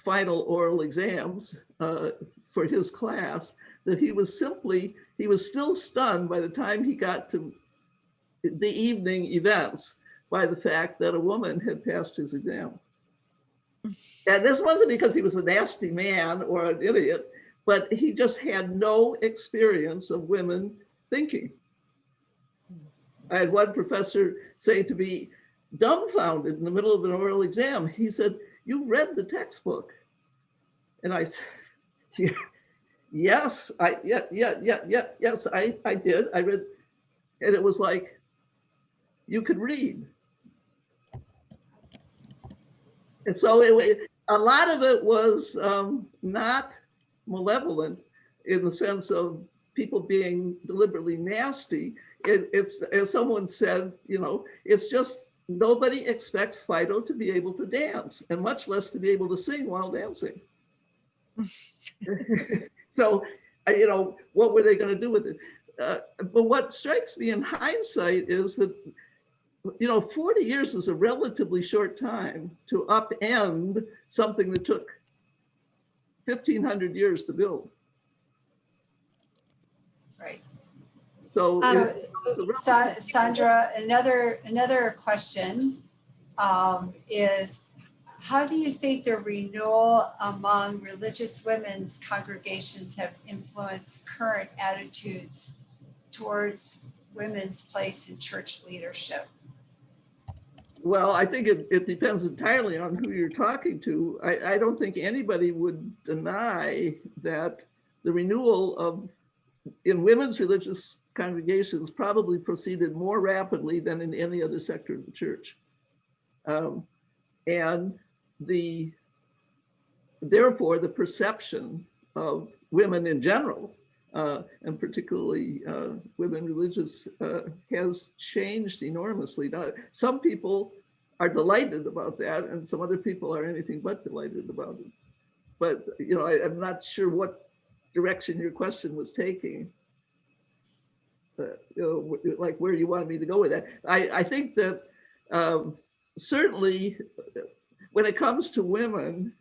final oral exams for his class, that he was still stunned by the time he got to the evening events by the fact that a woman had passed his exam. And this wasn't because he was a nasty man or an idiot, but he just had no experience of women thinking. I had one professor say to me, dumbfounded in the middle of an oral exam, he said, "You read the textbook?" And I said, yes, I did. I read, and it was like, you could read. And so a lot of it was not malevolent in the sense of people being deliberately nasty. It's, as someone said, it's just nobody expects Fido to be able to dance, and much less to be able to sing while dancing. So, what were they going to do with it? But what strikes me in hindsight is that, 40 years is a relatively short time to upend something that took 1,500 years to build. Right. So, Sandra, another question is, how do you think the renewal among religious women's congregations have influenced current attitudes towards women's place in church leadership? Well, I think it depends entirely on who you're talking to. I don't think anybody would deny that the renewal in women's religious congregations probably proceeded more rapidly than in any other sector of the church. And therefore, the perception of women in general, and particularly women religious, has changed enormously. Now, some people are delighted about that, and some other people are anything but delighted about it. But I'm not sure what direction your question was taking. Like where you wanted me to go with that. I think that certainly when it comes to women,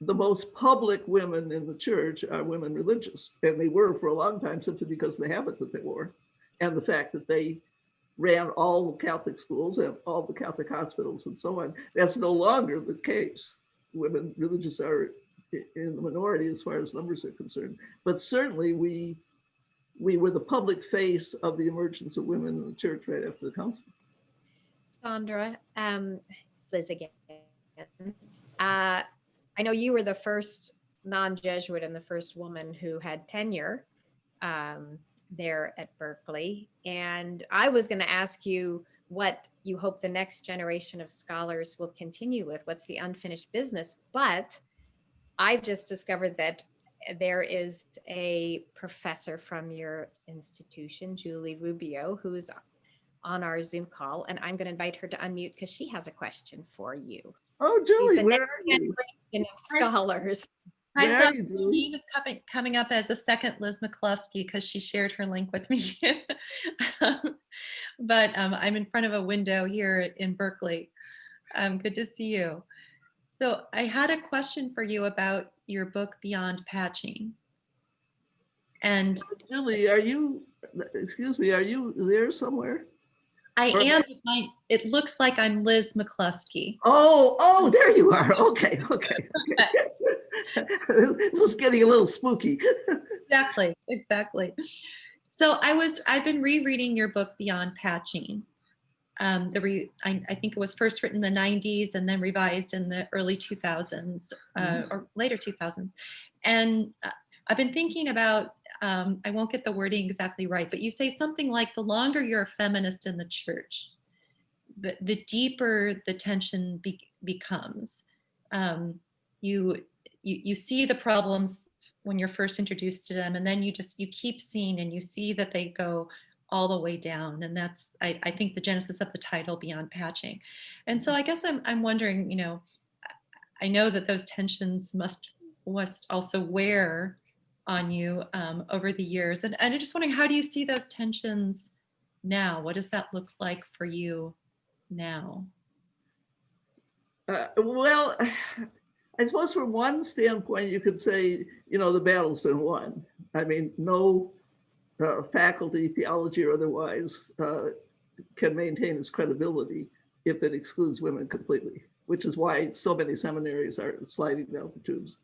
the most public women in the church are women religious, and they were for a long time simply because of the habit that they wore and the fact that they ran all the Catholic schools and all the Catholic hospitals and so on. That's no longer the case. Women religious are in the minority as far as numbers are concerned, but certainly we were the public face of the emergence of women in the church right after the council. Sandra, it's Liz again. I know you were the first non-Jesuit and the first woman who had tenure there at Berkeley. And I was going to ask you what you hope the next generation of scholars will continue with. What's the unfinished business? But I've just discovered that there is a professor from your institution, Julie Rubio, who's on our Zoom call, and I'm going to invite her to unmute because she has a question for you. Oh, She's Julie, the where next are you? generation of scholars. I Where saw are you, her Julie? name is coming up as a second Liz McCluskey because she shared her link with me. But I'm in front of a window here in Berkeley. Good to see you. So I had a question for you about your book, Beyond Patching. And Julie, are you, excuse me, are you there somewhere? I Or- am, it looks like I'm Liz McCluskey. Oh, there you are. Okay. This is getting a little spooky. Exactly. So I've been rereading your book, Beyond Patching. I think it was first written in the 90s and then revised in the early 2000s or later 2000s. And I've been thinking about, I won't get the wording exactly right, but you say something like the longer you're a feminist in the church, the deeper the tension becomes. You see the problems when you're first introduced to them, and then you keep seeing and you see that they go all the way down. And that's, I think, the genesis of the title, Beyond Patching. And so I guess I'm wondering, I know that those tensions must also wear on you over the years. And I'm just wondering, how do you see those tensions now? What does that look like for you now? Well, I suppose from one standpoint, you could say, the battle's been won. I mean, no faculty, theology or otherwise, can maintain its credibility if it excludes women completely, which is why so many seminaries are sliding down the tubes.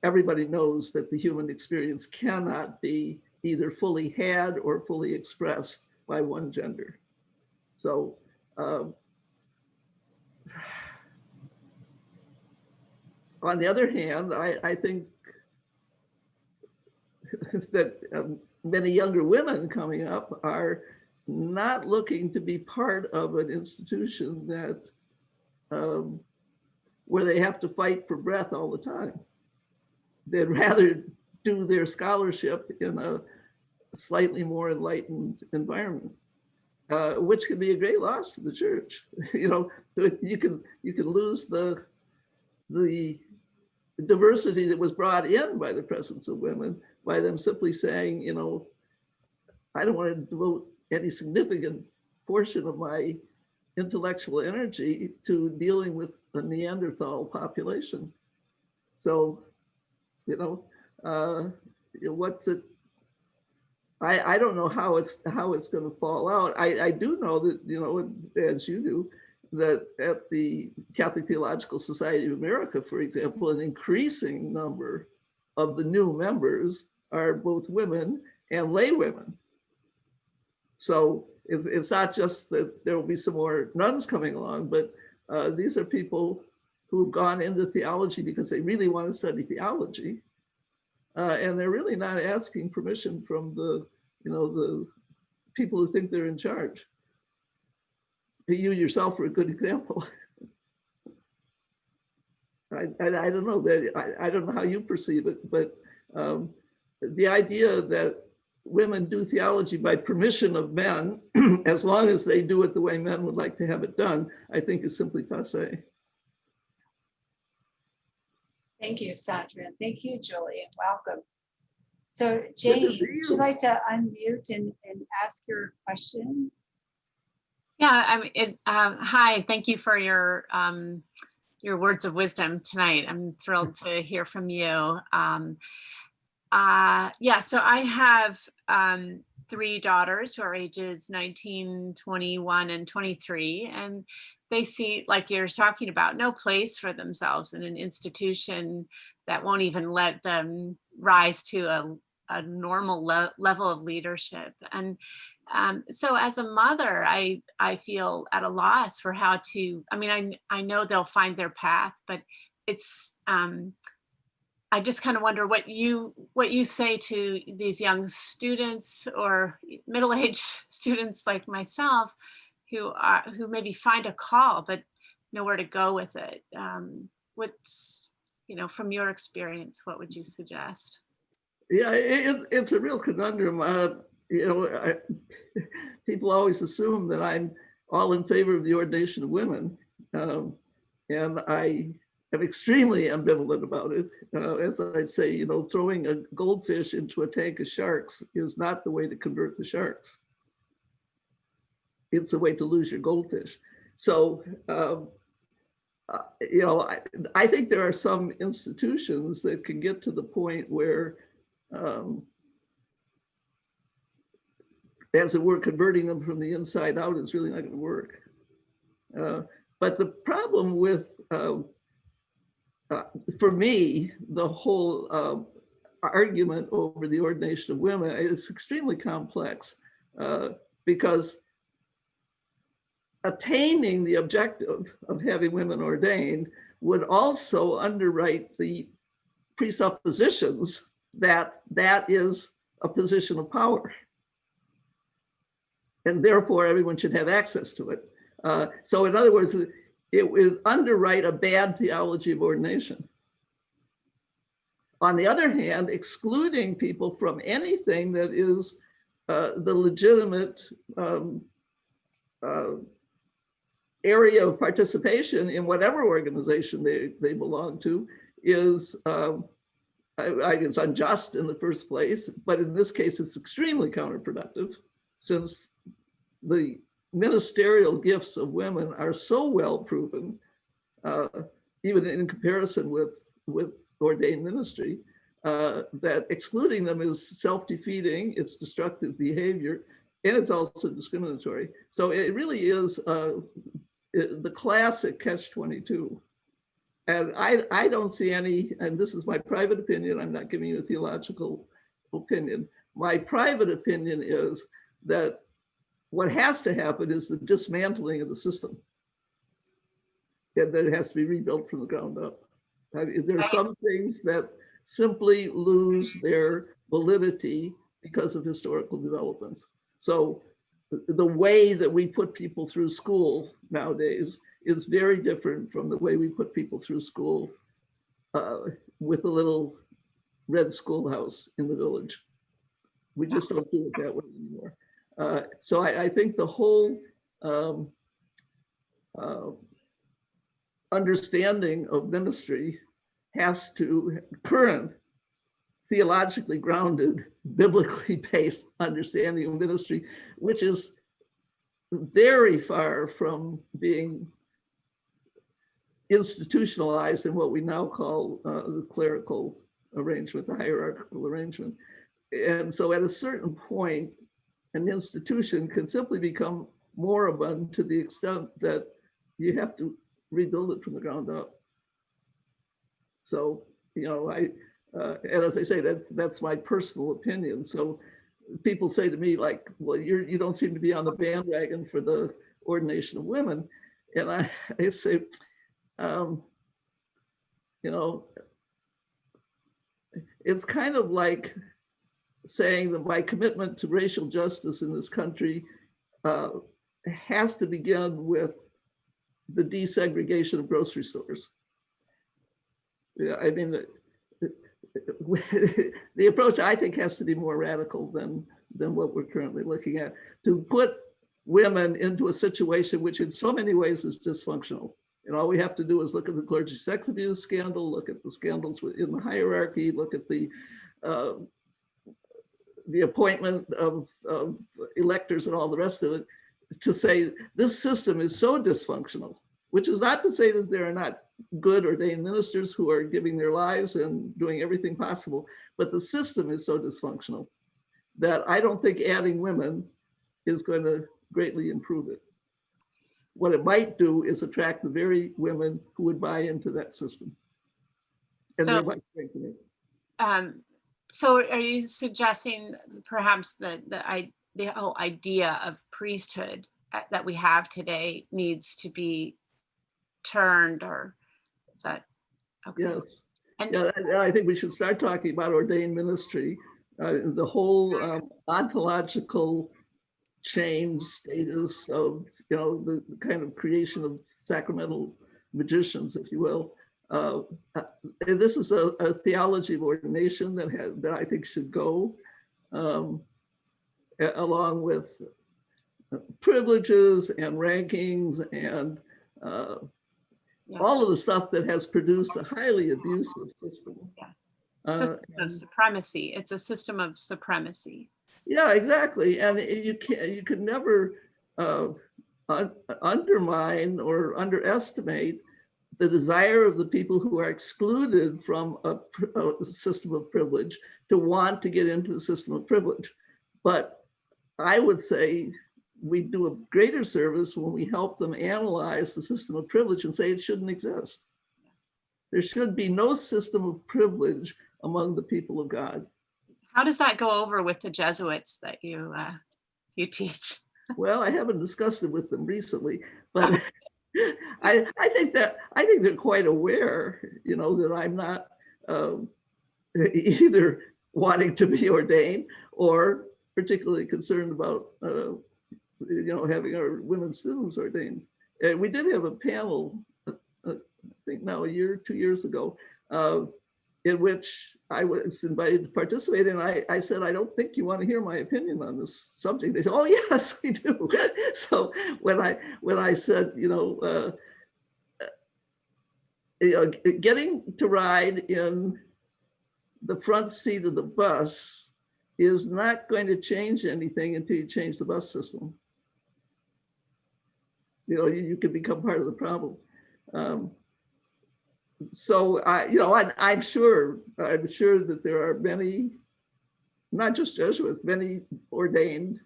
Everybody knows that the human experience cannot be either fully had or fully expressed by one gender. So, on the other hand, I think that many younger women coming up are not looking to be part of an institution that where they have to fight for breath all the time. They'd rather do their scholarship in a slightly more enlightened environment, which can be a great loss to the church. You can lose the diversity that was brought in by the presence of women by them simply saying, I don't want to devote any significant portion of my intellectual energy to dealing with the Neanderthal population. So, what's it? I don't know how it's going to fall out. I do know that, as you do, that at the Catholic Theological Society of America, for example, an increasing number of the new members are both women and lay women. So it's not just that there will be some more nuns coming along, but these are people who have gone into theology because they really want to study theology. And they're really not asking permission from the people who think they're in charge. You yourself are a good example. I don't know that I don't know how you perceive it, but the idea that women do theology by permission of men, as long as they do it the way men would like to have it done, I think is simply passé. Thank you, Sandra. Thank you, Julie, and welcome. So Jane, would you like to unmute and ask your question? Yeah, hi, thank you for your words of wisdom tonight. I'm thrilled to hear from you. Yeah, so I have 3 daughters who are ages 19, 21, and 23, and they see, like you're talking about, no place for themselves in an institution that won't even let them rise to a normal level of leadership. And so as a mother, I feel at a loss for how to, I know they'll find their path, but it's, I just kind of wonder what you say to these young students or middle-aged students like myself who maybe find a call but know where to go with it. What's, from your experience, what would you suggest? Yeah, it's a real conundrum. People always assume that I'm all in favor of the ordination of women. And I am extremely ambivalent about it. As I say, you know, throwing a goldfish into a tank of sharks is not the way to convert the sharks. It's a way to lose your goldfish. So, you know, I think there are some institutions that can get to the point where, as it were, converting them from the inside out is really not going to work. But the problem with, for me, the whole argument over the ordination of women is extremely complex because attaining the objective of having women ordained would also underwrite the presuppositions that that is a position of power. And therefore, everyone should have access to it. So in other words, it would underwrite a bad theology of ordination. On the other hand, excluding people from anything that is the legitimate area of participation in whatever organization they belong to is, it's unjust in the first place, but in this case, it's extremely counterproductive since the ministerial gifts of women are so well proven, even in comparison with ordained ministry, that excluding them is self-defeating, it's destructive behavior, and it's also discriminatory. So it really is the classic catch-22. And I don't see any, and this is my private opinion, I'm not giving you a theological opinion. My private opinion is that what has to happen is the dismantling of the system. And that it has to be rebuilt from the ground up. I mean, there are some things that simply lose their validity because of historical developments. So the way that we put people through school nowadays is very different from the way we put people through school with a little red schoolhouse in the village. We just don't do it that way anymore. So I think the whole understanding of ministry has to, current theologically grounded, biblically based understanding of ministry, which is very far from being institutionalized in what we now call the clerical arrangement, the hierarchical arrangement. And so at a certain point, an institution can simply become moribund to the extent that you have to rebuild it from the ground up. So, you know, and as I say, that's my personal opinion. So people say to me like, well, you don't seem to be on the bandwagon for the ordination of women. And I say, you know, it's kind of like saying that my commitment to racial justice in this country has to begin with the desegregation of grocery stores. Yeah, I mean, the approach I think has to be more radical than what we're currently looking at, to put women into a situation which in so many ways is dysfunctional. And all we have to do is look at the clergy sex abuse scandal, look at the scandals in the hierarchy, look at the appointment of electors and all the rest of it, to say this system is so dysfunctional, which is not to say that there are not good ordained ministers who are giving their lives and doing everything possible, but the system is so dysfunctional that I don't think adding women is going to greatly improve it. What it might do is attract the very women who would buy into that system. And So- thereby strengthen it. So are you suggesting perhaps the whole idea of priesthood that we have today needs to be turned, or is that okay? Yes. And Yeah, I think we should start talking about ordained ministry. The whole ontological change status of, you know, the kind of creation of sacramental magicians, if you will. And this is a theology of ordination that I think should go along with privileges and rankings and Yes. all of the stuff that has produced a highly abusive system. Yes. Uh, System of supremacy. It's a system of supremacy. Yeah, exactly. And you could never undermine or underestimate the desire of the people who are excluded from a system of privilege to want to get into the system of privilege. But I would say we do a greater service when we help them analyze the system of privilege and say it shouldn't exist. There should be no system of privilege among the people of God. How does that go over with the Jesuits that you teach? Well, I haven't discussed it with them recently, but I think they're quite aware, that I'm not either wanting to be ordained or particularly concerned about having our women students ordained. We did have a panel, I think now 2 years ago, in which I was invited to participate, and I said, I don't think you want to hear my opinion on this subject. They said, oh yes, we do. So when I said, getting to ride in the front seat of the bus is not going to change anything until you change the bus system. You can become part of the problem. So I'm sure that there are many, not just Jesuits, many ordained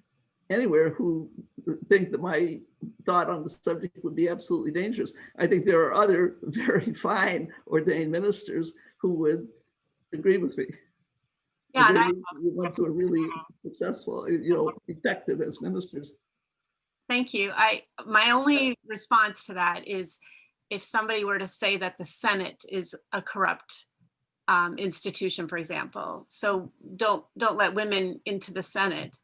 anywhere who think that my thought on the subject would be absolutely dangerous. I think there are other very fine ordained ministers who would agree with me. Yeah, and the ones who are really successful, effective as ministers. thank you. My only response to that is, if somebody were to say that the Senate is a corrupt institution, for example, so don't let women into the Senate,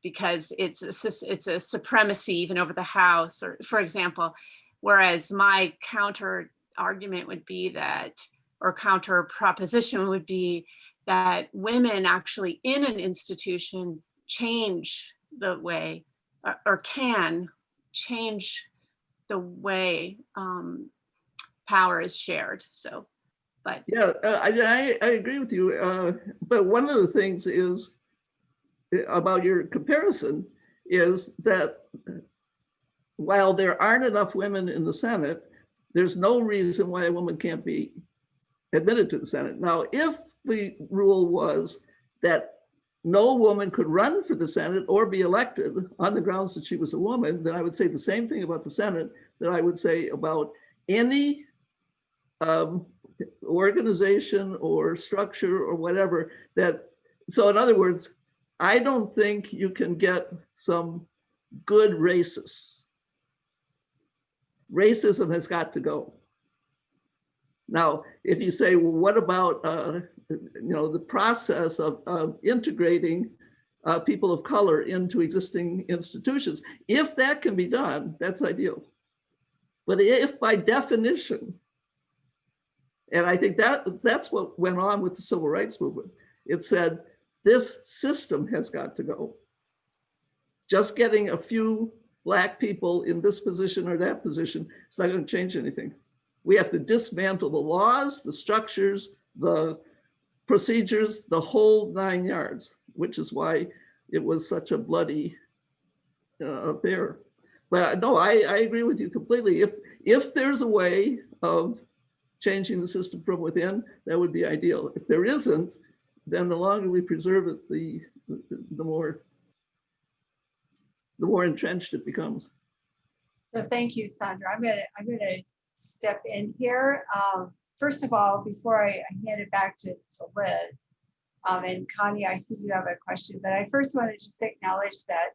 because it's a supremacy even over the House, or for example, whereas my counter argument would be that, or counter proposition would be that women actually in an institution change the way, or can change the way power is shared. So, but yeah, I agree with you. But one of the things is about your comparison is that while there aren't enough women in the Senate, there's no reason why a woman can't be admitted to the Senate. Now, if the rule was that no woman could run for the Senate or be elected on the grounds that she was a woman, then I would say the same thing about the Senate that I would say about any organization or structure or whatever. So in other words, I don't think you can get some good racists. Racism has got to go. Now, if you say, well, what about the process of integrating people of color into existing institutions? If that can be done, that's ideal. But if by definition, and I think that's what went on with the civil rights movement, it said this system has got to go. Just getting a few Black people in this position or that position, it's not going to change anything. We have to dismantle the laws, the structures, the procedures, the whole 9 yards, which is why it was such a bloody affair. But no, I agree with you completely. If there's a way of changing the system from within, that would be ideal. If there isn't, then the longer we preserve it, the more entrenched it becomes. So thank you, Sandra. I'm gonna step in here. First of all, before I hand it back to Liz, and Connie, I see you have a question, but I first want to just acknowledge that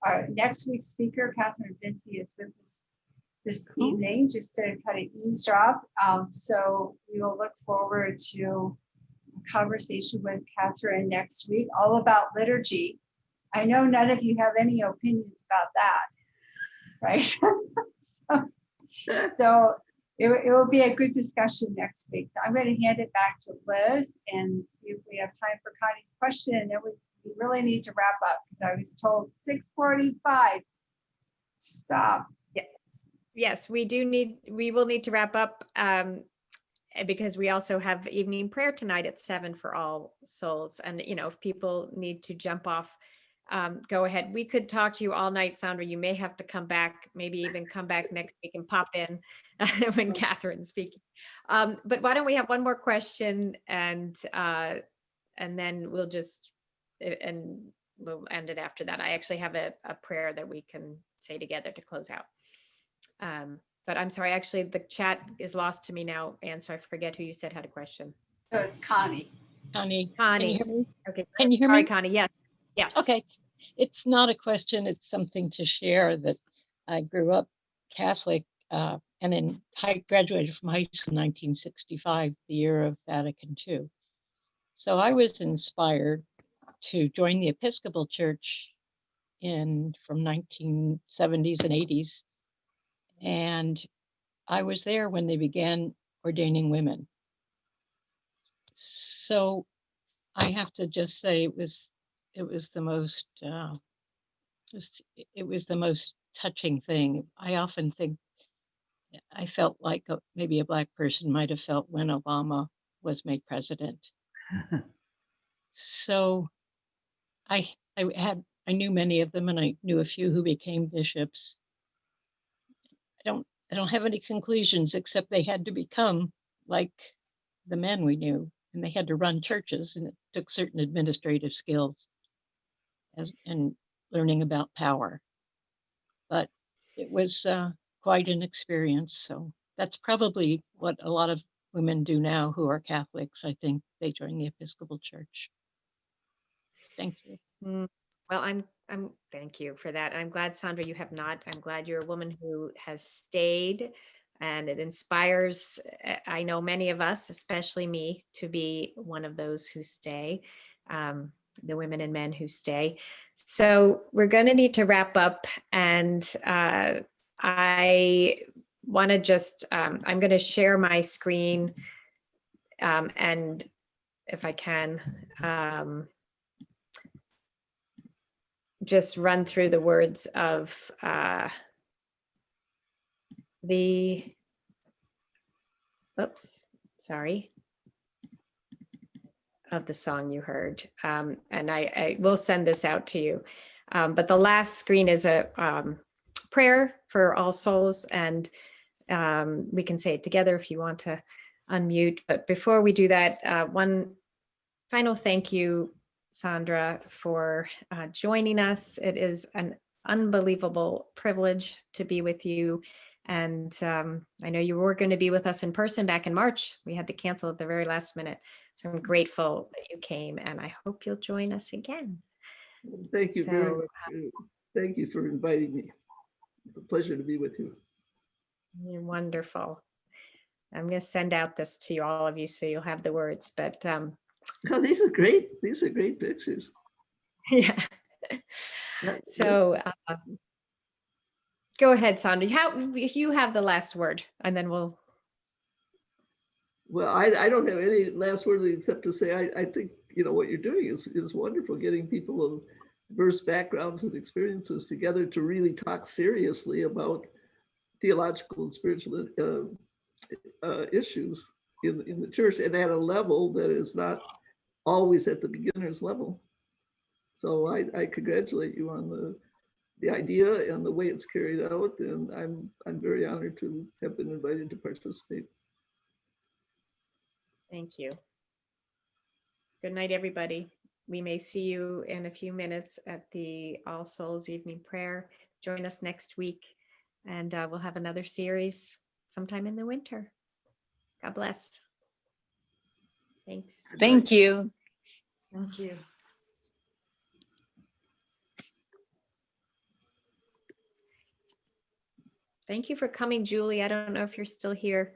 our next week's speaker, Catherine Vinci, is with us this evening, just to kind of eavesdrop. So we will look forward to a conversation with Catherine next week, all about liturgy. I know none of you have any opinions about that, right? so it will be a good discussion next week. So I'm going to hand it back to Liz and see if we have time for Connie's question, and then we really need to wrap up because I was told 6:45. Stop. Yeah. yes, we will need to wrap up because we also have evening prayer tonight at 7 for All Souls. And, if people need to jump off, go ahead. We could talk to you all night, Sandra. You may have to come back, maybe even come back next week and pop in when Catherine's speaking. But why don't we have one more question and then we'll end it after that. I actually have a prayer that we can say together to close out. But I'm sorry, actually the chat is lost to me now, Anne, so I forget who you said had a question. So it's Connie. Connie, Connie. can you hear me? Okay. Can you hear Sorry, me? Connie. Yes. Yes. Okay. It's not a question, it's something to share that I grew up Catholic and graduated from high school in 1965, the year of Vatican II. So I was inspired to join the Episcopal Church from 1970s and 80s. And I was there when they began ordaining women. So I have to just say it was the most it was the most touching thing. I often think I felt like maybe a Black person might have felt when Obama was made president. So I knew many of them, and I knew a few who became bishops. I don't have any conclusions except they had to become like the men we knew, and they had to run churches, and it took certain administrative skills and learning about power. But it was quite an experience. So that's probably what a lot of women do now who are Catholics. I think they join the Episcopal Church. Thank you. Well, I'm thank you for that. I'm glad, Sandra, you have not. I'm glad you're a woman who has stayed, and it inspires, I know many of us, especially me, to be one of those who stay, the women and men who stay. So we're going to need to wrap up, and I want to just, I'm going to share my screen, and if I can, just run through the words of of the song you heard. And I will send this out to you. But the last screen is a prayer for all souls, and we can say it together if you want to unmute. But before we do that, one final thank you, Sandra, for joining us. It is an unbelievable privilege to be with you. And I know you were going to be with us in person back in March. We had to cancel at the very last minute. So I'm grateful that you came, and I hope you'll join us again. Thank you very much. Thank you for inviting me. It's a pleasure to be with you. You're wonderful. I'm going to send out this to you, all of you, so you'll have the words. But oh, these are great. These are great pictures. yeah. So go ahead, Sandra. If you have the last word, and then we'll. Well, I don't have any last word except to say I think what you're doing is wonderful, getting people of diverse backgrounds and experiences together to really talk seriously about theological and spiritual issues in the church, and at a level that is not always at the beginner's level. So I congratulate you on the idea and the way it's carried out, and I'm very honored to have been invited to participate. Thank you. Good night, everybody. We may see you in a few minutes at the All Souls Evening Prayer. Join us next week, and we'll have another series sometime in the winter. God bless. Thanks. Thank you. Thank you. Thank you for coming, Julie. I don't know if you're still here.